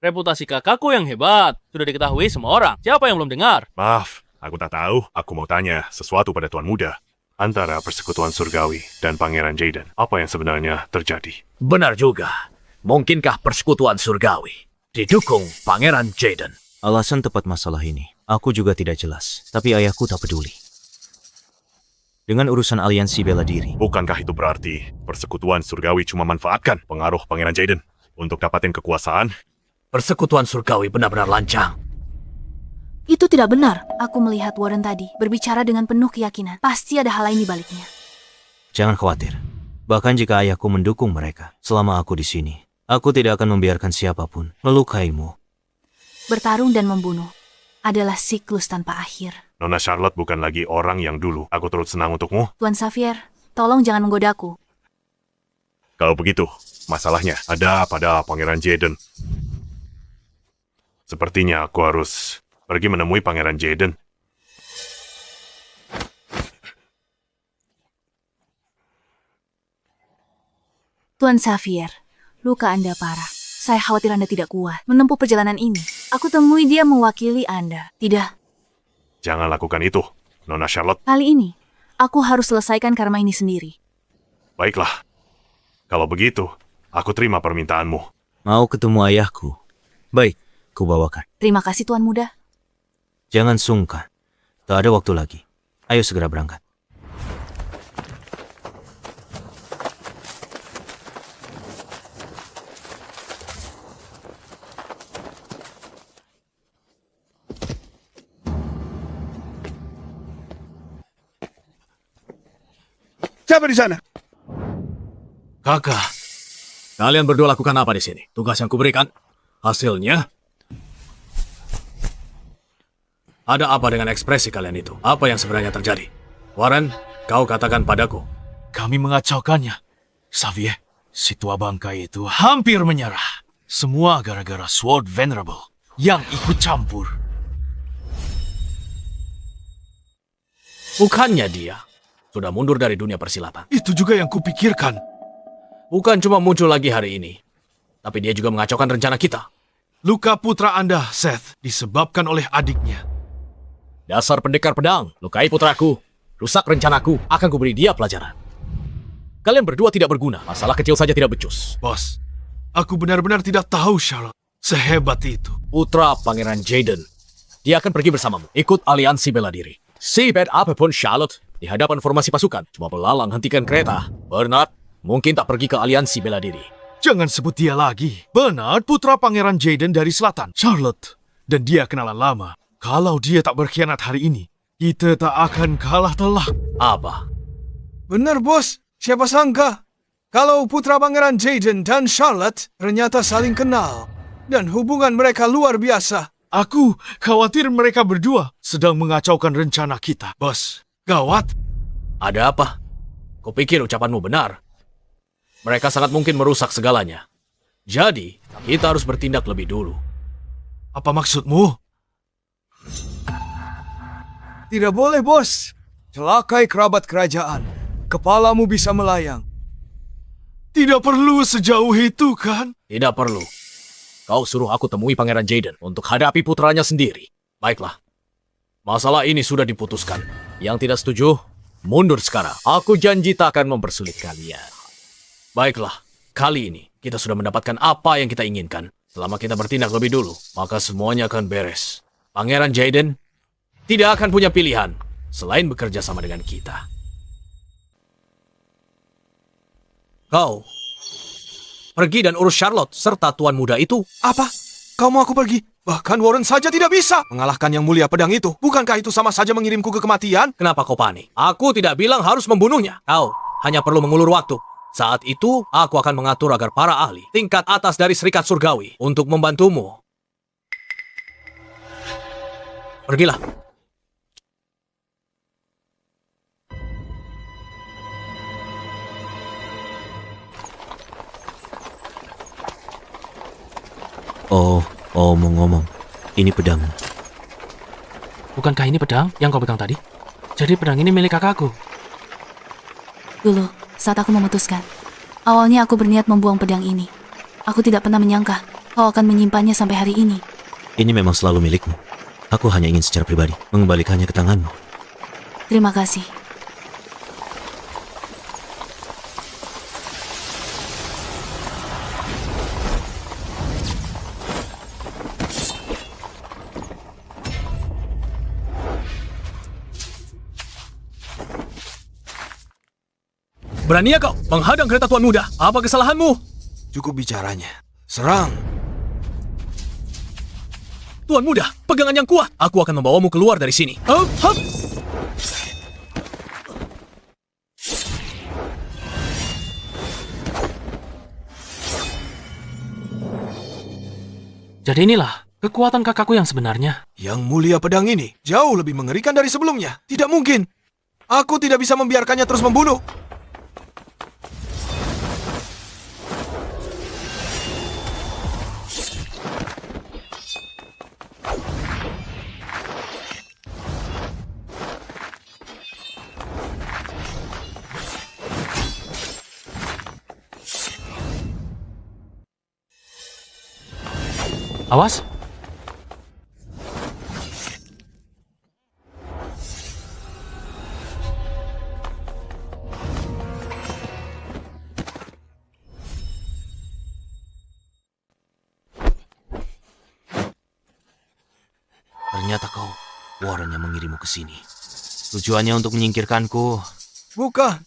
S6: Reputasi kakakku yang hebat sudah diketahui semua orang. Siapa yang belum dengar?
S2: Maaf, aku tak tahu. Aku mau tanya sesuatu pada Tuan Muda. Antara Persekutuan Surgawi dan Pangeran Jaden, apa yang sebenarnya terjadi?
S12: Benar juga. Mungkinkah Persekutuan Surgawi didukung Pangeran Jaden?
S17: Alasan tepat masalah ini, aku juga tidak jelas. Tapi ayahku tak peduli. Dengan urusan aliansi bela diri.
S2: Bukankah itu berarti Persekutuan Surgawi cuma manfaatkan pengaruh Pangeran Jaden untuk dapatin kekuasaan?
S12: Persekutuan Surgawi benar-benar lancang.
S1: Itu tidak benar. Aku melihat Warren tadi berbicara dengan penuh keyakinan. Pasti ada hal lain di baliknya.
S17: Jangan khawatir. Bahkan jika ayahku mendukung mereka selama aku di sini, aku tidak akan membiarkan siapapun melukaimu.
S1: Bertarung dan membunuh adalah siklus tanpa akhir.
S2: Nona Charlotte bukan lagi orang yang dulu. Aku turut senang untukmu.
S1: Tuan Xavier, tolong jangan menggodaku.
S2: Kalau begitu, masalahnya ada pada Pangeran Jaden. Sepertinya aku harus pergi menemui Pangeran Jaden.
S1: Tuan Xavier, luka Anda parah. Saya khawatir Anda tidak kuat menempuh perjalanan ini. Aku temui dia mewakili Anda. Tidak.
S2: Jangan lakukan itu, Nona Charlotte.
S1: Kali ini, aku harus selesaikan karma ini sendiri.
S2: Baiklah. Kalau begitu, aku terima permintaanmu.
S17: Mau ketemu ayahku? Baik, kubawakan.
S1: Terima kasih Tuan Muda.
S17: Jangan sungkan. Tak ada waktu lagi. Ayo segera berangkat.
S15: Siapa di sana?
S12: Kakak, kalian berdua lakukan apa di sini? Tugas yang kuberikan, hasilnya? Ada apa dengan ekspresi kalian itu? Apa yang sebenarnya terjadi? Warren, kau katakan padaku.
S3: Kami mengacaukannya. Xavier,
S4: Si tua bangkai itu hampir menyerah. Semua gara-gara Sword Venerable yang ikut campur.
S16: Bukannya dia sudah mundur dari dunia persilatan.
S3: Itu juga yang kupikirkan.
S16: Bukan cuma muncul lagi hari ini, tapi dia juga mengacaukan rencana kita.
S3: Luka putra Anda, Seth, disebabkan oleh adiknya.
S16: Dasar pendekar pedang, lukai putraku, rusak rencanaku, akan kuberi dia pelajaran. Kalian berdua tidak berguna, masalah kecil saja tidak becus.
S3: Bos, aku benar-benar tidak tahu Charlotte sehebat itu.
S16: Putra Pangeran Jaden, dia akan pergi bersamamu, ikut aliansi bela diri. Sehebat apapun Charlotte, di hadapan formasi pasukan, cuma belalang hentikan kereta. Bernard, mungkin tak pergi ke aliansi bela diri.
S3: Jangan sebut dia lagi. Bernard, putra Pangeran Jaden dari selatan. Charlotte, dan dia kenalan lama. Kalau dia tak berkhianat hari ini, kita tak akan kalah telak.
S16: Apa?
S7: Benar, bos. Siapa sangka? Kalau putra Pangeran Jaden dan Charlotte ternyata saling kenal. Dan hubungan mereka luar biasa.
S3: Aku khawatir mereka berdua sedang mengacaukan rencana kita. Bos, gawat.
S16: Ada apa? Kupikir ucapanmu benar. Mereka sangat mungkin merusak segalanya. Jadi, kita harus bertindak lebih dulu.
S3: Apa maksudmu?
S18: Tidak boleh, bos. Celakai kerabat kerajaan. Kepalamu bisa melayang.
S3: Tidak perlu sejauh itu, kan?
S16: Tidak perlu. Kau suruh aku temui Pangeran Jaden untuk hadapi putranya sendiri. Baiklah. Masalah ini sudah diputuskan. Yang tidak setuju, mundur sekarang. Aku janji tak akan mempersulit kalian. Baiklah, kali ini kita sudah mendapatkan apa yang kita inginkan. Selama kita bertindak lebih dulu, maka semuanya akan beres. Pangeran Jaden tidak akan punya pilihan selain bekerja sama dengan kita. Kau pergi dan urus Charlotte serta tuan muda itu.
S7: Apa? Kau mau aku pergi? Bahkan Warren saja tidak bisa mengalahkan yang mulia pedang itu. Bukankah itu sama saja mengirimku ke kematian?
S16: Kenapa kau panik? Aku tidak bilang harus membunuhnya. Kau hanya perlu mengulur waktu. Saat itu, aku akan mengatur agar para ahli tingkat atas dari Serikat Surgawi untuk membantumu. Pergilah.
S17: Omong-omong, ini pedang.
S6: Bukankah ini pedang yang kau pegang tadi? Jadi pedang ini milik kakakku.
S1: Dulu, saat aku memutuskan, awalnya aku berniat membuang pedang ini. Aku tidak pernah menyangka kau akan menyimpannya sampai hari ini.
S17: Ini memang selalu milikmu. Aku hanya ingin secara pribadi mengembalikannya ke tanganmu.
S1: Terima kasih.
S16: Beraninya kau menghadang kereta tuan muda? Apa kesalahanmu?
S7: Cukup bicaranya. Serang.
S16: Tuan muda, pegangan yang kuat. Aku akan membawamu keluar dari sini.
S6: Jadi inilah kekuatan kakakku yang sebenarnya.
S7: Yang mulia pedang ini jauh lebih mengerikan dari sebelumnya. Tidak mungkin. Aku tidak bisa membiarkannya terus membunuh.
S6: Awas.
S17: Ternyata kau, Warren yang mengirimmu ke sini. Tujuannya untuk menyingkirkanku.
S18: Bukan.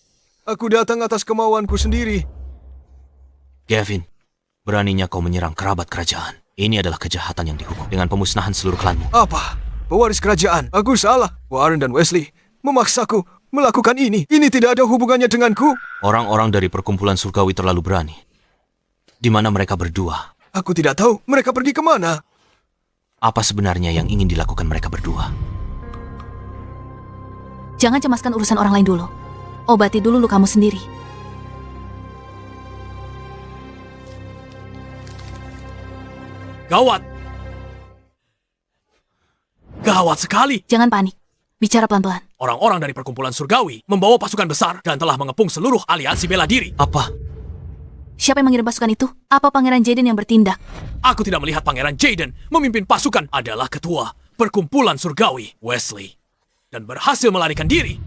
S18: Aku datang atas kemauanku sendiri.
S17: Gavin, beraninya kau menyerang kerabat kerajaan. Ini adalah kejahatan yang dihukum dengan pemusnahan seluruh klanmu.
S18: Apa? Pewaris kerajaan. Aku salah. Warren dan Wesley memaksaku melakukan ini. Ini tidak ada hubungannya denganku.
S17: Orang-orang dari perkumpulan surgawi terlalu berani. Di mana mereka berdua?
S18: Aku tidak tahu. Mereka pergi kemana?
S17: Apa sebenarnya yang ingin dilakukan mereka berdua?
S1: Jangan cemaskan urusan orang lain dulu. Obati dulu lukamu sendiri.
S16: Gawat! Gawat sekali!
S1: Jangan panik. Bicara pelan-pelan.
S16: Orang-orang dari perkumpulan surgawi membawa pasukan besar dan telah mengepung seluruh aliansi bela diri.
S9: Apa?
S1: Siapa yang mengirim pasukan itu? Apa Pangeran Jaden yang bertindak?
S16: Aku tidak melihat Pangeran Jaden memimpin pasukan, adalah ketua perkumpulan surgawi, Wesley, dan berhasil melarikan diri.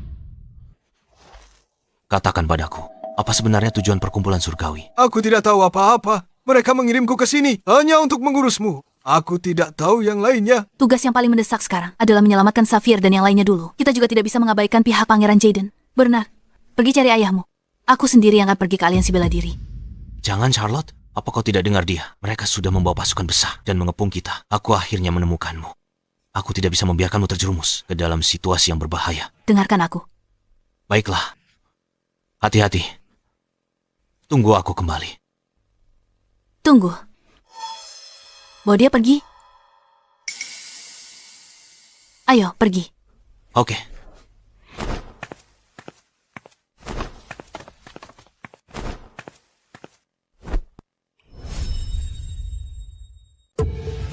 S17: Katakan padaku, apa sebenarnya tujuan perkumpulan surgawi?
S18: Aku tidak tahu apa-apa. Mereka mengirimku ke sini hanya untuk mengurusmu. Aku tidak tahu yang lainnya.
S1: Tugas yang paling mendesak sekarang adalah menyelamatkan Xavier dan yang lainnya dulu. Kita juga tidak bisa mengabaikan pihak Pangeran Jaden. Bernard, pergi cari ayahmu. Aku sendiri yang akan pergi ke aliansi bela diri.
S17: Jangan, Charlotte. Apa kau tidak dengar dia? Mereka sudah membawa pasukan besar dan mengepung kita. Aku akhirnya menemukanmu. Aku tidak bisa membiarkanmu terjerumus ke dalam situasi yang berbahaya.
S1: Dengarkan aku.
S17: Baiklah. Hati-hati. Tunggu aku kembali.
S1: Tunggu. Bawa dia pergi. Ayo, pergi.
S17: Oke.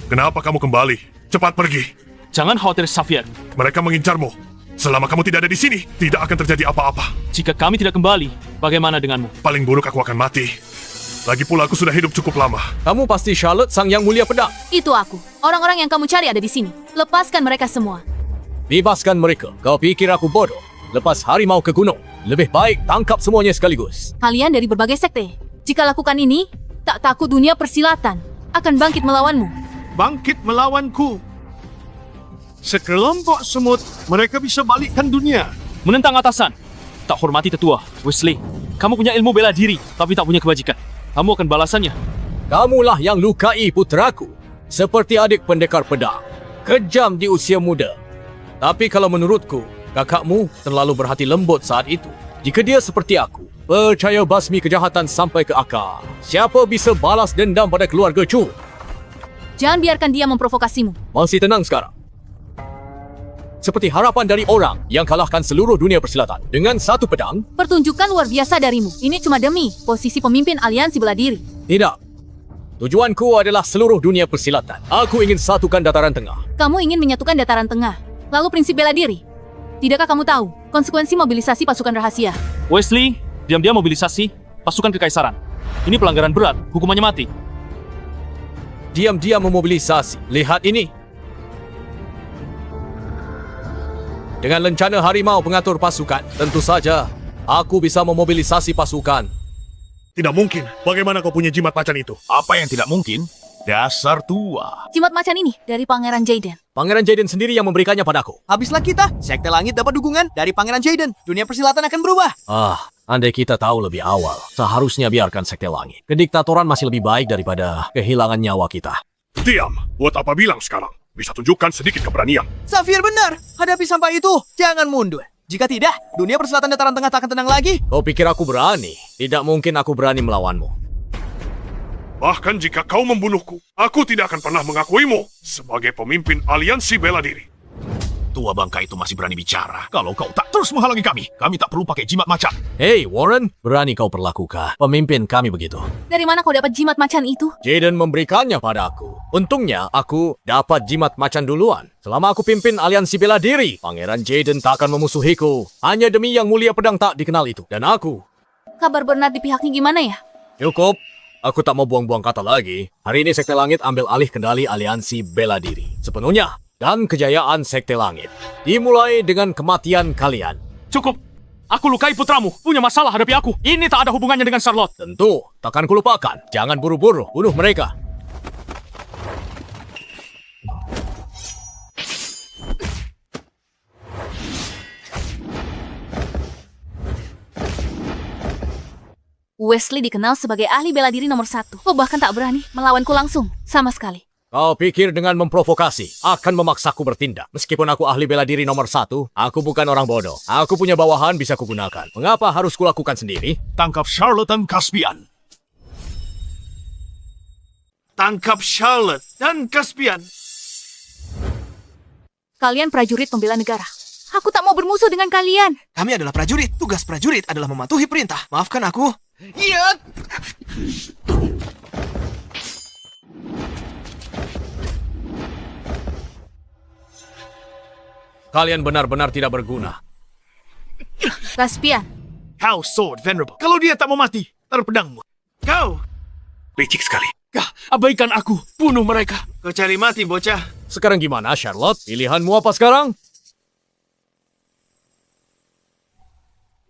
S2: Kenapa kamu kembali? Cepat pergi.
S6: Jangan khawatir, Xavier.
S2: Mereka mengincarmu. Selama kamu tidak ada di sini, tidak akan terjadi apa-apa.
S6: Jika kami tidak kembali, bagaimana denganmu?
S2: Paling buruk aku akan mati. Lagi pula aku sudah hidup cukup lama.
S12: Kamu pasti Charlotte, sang yang mulia pedang.
S1: Itu aku. Orang-orang yang kamu cari ada di sini. Lepaskan mereka semua.
S12: Bebaskan mereka. Kau pikir aku bodoh? Lepas harimau ke gunung. Lebih baik tangkap semuanya sekaligus.
S1: Kalian dari berbagai sekte. Jika lakukan ini, tak takut dunia persilatan akan bangkit melawanmu.
S3: Bangkit melawanku. Sekelompok semut, mereka bisa balikkan dunia.
S6: Menentang atasan. Tak hormati tetua. Wesley, kamu punya ilmu bela diri, tapi tak punya kebajikan. Kamu akan balasannya.
S12: Kamulah yang lukai putraku. Seperti adik pendekar pedang. Kejam di usia muda. Tapi kalau menurutku, kakakmu terlalu berhati lembut saat itu. Jika dia seperti aku, percaya basmi kejahatan sampai ke akar. Siapa bisa balas dendam pada keluarga Chu?
S1: Jangan biarkan dia memprovokasimu.
S12: Masih tenang sekarang. Seperti harapan dari orang yang kalahkan seluruh dunia persilatan dengan satu pedang.
S1: Pertunjukan luar biasa darimu. Ini cuma demi posisi pemimpin aliansi bela diri.
S12: Tidak. Tujuanku adalah seluruh dunia persilatan. Aku ingin satukan dataran tengah.
S1: Kamu ingin menyatukan dataran tengah. Lalu prinsip bela diri. Tidakkah kamu tahu konsekuensi mobilisasi pasukan rahasia?
S6: Wesley, diam-diam mobilisasi pasukan kekaisaran. Ini pelanggaran berat, hukumannya mati.
S12: Diam-diam memobilisasi. Lihat ini. Dengan lencana harimau pengatur pasukan, tentu saja aku bisa memobilisasi pasukan.
S2: Tidak mungkin. Bagaimana kau punya jimat macan itu?
S4: Apa yang tidak mungkin? Dasar tua.
S1: Jimat macan ini dari Pangeran Jaden.
S12: Pangeran Jaden sendiri yang memberikannya padaku.
S7: Habislah kita. Sekte Langit dapat dukungan dari Pangeran Jaden. Dunia persilatan akan berubah.
S12: Andai kita tahu lebih awal, seharusnya biarkan Sekte Langit. Kediktatoran masih lebih baik daripada kehilangan nyawa kita.
S2: Diam. Buat apa bilang sekarang? Bisa tunjukkan sedikit keberanian.
S7: Xavier benar. Hadapi sampah itu. Jangan mundur. Jika tidak, dunia persilatan dataran tengah tak akan tenang lagi.
S12: Kau pikir aku berani? Tidak mungkin aku berani melawanmu.
S2: Bahkan jika kau membunuhku, aku tidak akan pernah mengakuimu sebagai pemimpin aliansi bela diri.
S4: Tua bangka itu masih berani bicara. Kalau kau tak terus menghalangi kami tak perlu pakai jimat macan.
S12: Hey, Warren, berani kau perlakukan pemimpin kami begitu.
S1: Dari mana kau dapat jimat macan itu?
S12: Jaden memberikannya padaku. Untungnya, aku dapat jimat macan duluan. Selama aku pimpin aliansi bela diri, Pangeran Jaden tak akan memusuhiku. Hanya demi yang mulia pedang tak dikenal itu. Dan aku.
S1: Kabar Bernard di pihaknya gimana ya?
S12: Cukup. Aku tak mau buang-buang kata lagi. Hari ini Sekte Langit ambil alih kendali aliansi bela diri. Sepenuhnya. Dan kejayaan Sekte Langit dimulai dengan kematian kalian.
S6: Cukup. Aku lukai putramu. Punya masalah hadapi aku. Ini tak ada hubungannya dengan Charlotte.
S12: Tentu. Takkan kulupakan. Jangan buru-buru. Bunuh mereka.
S1: Wesley dikenal sebagai ahli bela diri nomor 1. Kau bahkan tak berani melawanku langsung. Sama sekali.
S12: Kau pikir dengan memprovokasi akan memaksaku bertindak. Meskipun aku ahli bela diri nomor 1, aku bukan orang bodoh. Aku punya bawahan bisa kugunakan. Mengapa harus kulakukan sendiri?
S4: Tangkap Charlotte dan Caspian.
S3: Tangkap Charlotte dan Caspian.
S1: Kalian prajurit pembela negara. Aku tak mau bermusuh dengan kalian.
S7: Kami adalah prajurit. Tugas prajurit adalah mematuhi perintah. Maafkan aku. Iya.
S16: Kalian benar-benar tidak berguna.
S1: Caspian,
S3: Kau, Sword Venerable. Kalau dia tak mau mati, taruh pedangmu. Kau!
S2: Licik sekali.
S6: Abaikan aku, bunuh mereka.
S3: Kau cari mati, bocah.
S16: Sekarang gimana, Charlotte? Pilihanmu apa sekarang?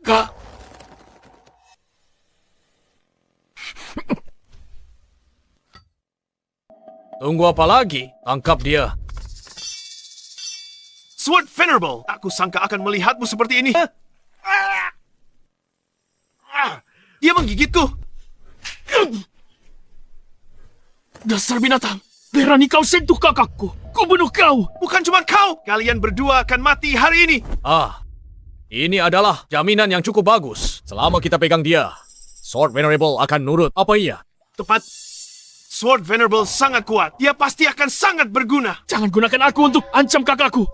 S6: Kak,
S16: Tunggu apa lagi? Tangkap dia.
S3: Sword Venerable, aku sangka akan melihatmu seperti ini. Dia menggigitku.
S6: dasar binatang. Berani kau sentuh kakakku. Ku bunuh kau.
S3: Bukan cuma kau. Kalian berdua akan mati hari ini.
S16: Ini adalah jaminan yang cukup bagus. Selama kita pegang dia, Sword Venerable akan nurut. Apa iya?
S3: Tepat. Sword Venerable sangat kuat. Dia pasti akan sangat berguna.
S6: Jangan gunakan aku untuk ancam kakakku.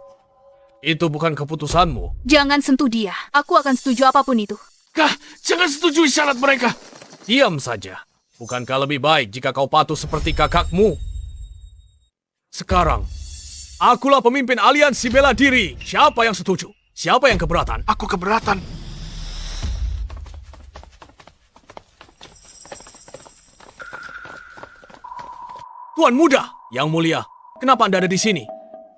S16: Itu bukan keputusanmu.
S1: jangan sentuh dia. Aku akan setuju apapun itu.
S6: Kak, jangan setujui syarat mereka.
S16: Diam saja. Bukankah lebih baik jika kau patuh seperti kakakmu? Sekarang, akulah pemimpin aliansi bela diri. Siapa yang setuju? Siapa yang keberatan?
S3: Aku keberatan.
S16: Tuan Muda, Yang Mulia, kenapa Anda ada di sini?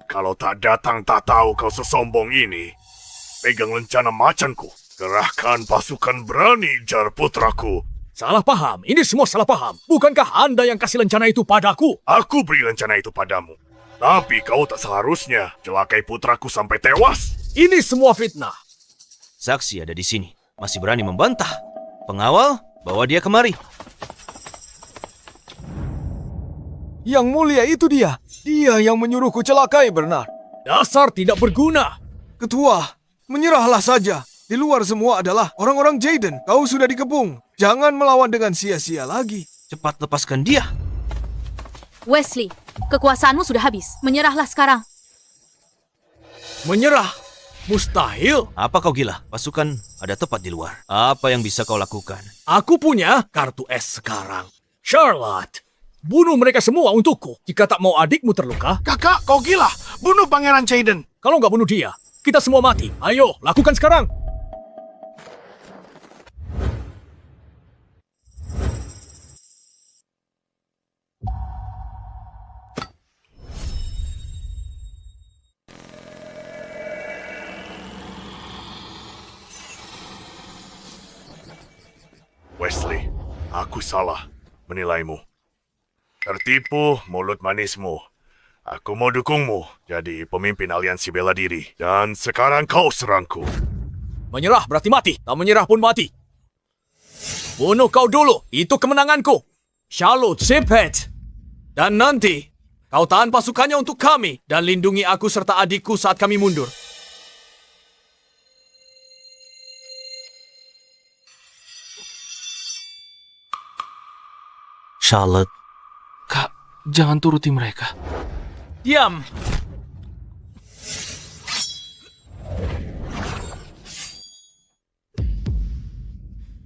S2: Kalau tak datang tak tahu kau sesombong ini. Pegang lencana macanku. Kerahkan pasukan berani jar putraku.
S16: Salah paham, ini semua salah paham. Bukankah Anda yang kasih lencana itu padaku?
S2: Aku beri lencana itu padamu. Tapi kau tak seharusnya celakai putraku sampai tewas.
S16: Ini semua fitnah.
S17: Saksi ada di sini. Masih berani membantah. Pengawal, bawa dia kemari.
S18: Yang Mulia itu dia. Dia yang menyuruhku celakai Bernard.
S16: Dasar tidak berguna.
S18: Ketua, menyerahlah saja. Di luar semua adalah orang-orang Jaden. Kau sudah dikepung. Jangan melawan dengan sia-sia lagi.
S17: Cepat lepaskan dia.
S1: Wesley, kekuasaanmu sudah habis. Menyerahlah sekarang.
S16: Menyerah? Mustahil.
S17: Apa kau gila? Pasukan ada tepat di luar. Apa yang bisa kau lakukan?
S16: Aku punya kartu S sekarang. Charlotte, bunuh mereka semua untukku. Jika tak mau adikmu terluka.
S3: Kakak, kau gila. Bunuh Pangeran Jaden.
S16: Kalau nggak bunuh dia, kita semua mati. Ayo, lakukan sekarang.
S2: Wesley, aku salah menilaimu. Tertipu mulut manismu. Aku mau dukungmu jadi pemimpin aliansi bela diri. Dan sekarang kau serangku.
S16: Menyerah berarti mati. Tak menyerah pun mati. Bunuh kau dulu. Itu kemenanganku. Charlotte Siphet. Dan nanti, kau tahan pasukannya untuk kami. Dan lindungi aku serta adikku saat kami mundur.
S17: Charlotte.
S6: Kak, jangan turuti mereka.
S16: Diam.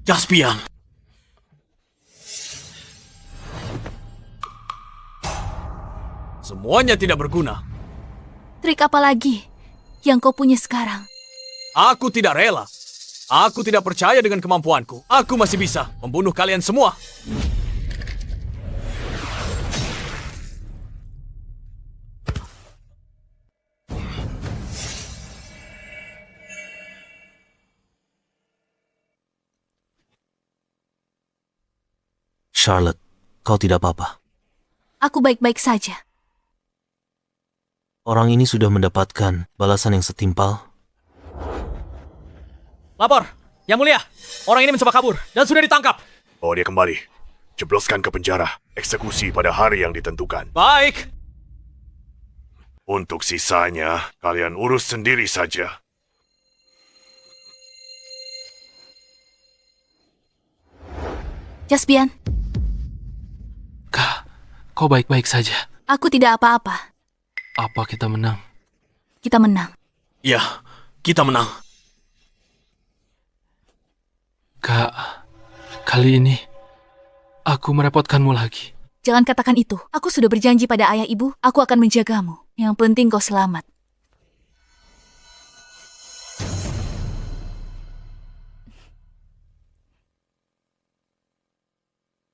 S16: Caspian. Semuanya tidak berguna.
S1: Trik apa lagi yang kau punya sekarang?
S16: Aku tidak rela. Aku tidak percaya dengan kemampuanku. Aku masih bisa membunuh kalian semua.
S17: Charlotte, kau tidak apa-apa.
S1: Aku baik-baik saja.
S17: Orang ini sudah mendapatkan balasan yang setimpal.
S16: Lapor, Yang Mulia. Orang ini mencoba kabur dan sudah ditangkap.
S2: Bawa dia kembali. Jebloskan ke penjara. Eksekusi pada hari yang ditentukan.
S16: Baik.
S2: Untuk sisanya, kalian urus sendiri saja.
S1: Caspian,
S6: Kak, kau baik-baik saja.
S1: aku tidak apa-apa.
S6: Apa kita menang?
S1: Kita menang.
S16: Ya, kita menang.
S6: Kak, kali ini aku merepotkanmu lagi.
S1: Jangan katakan itu. Aku sudah berjanji pada ayah ibu, aku akan menjagamu. Yang penting kau selamat.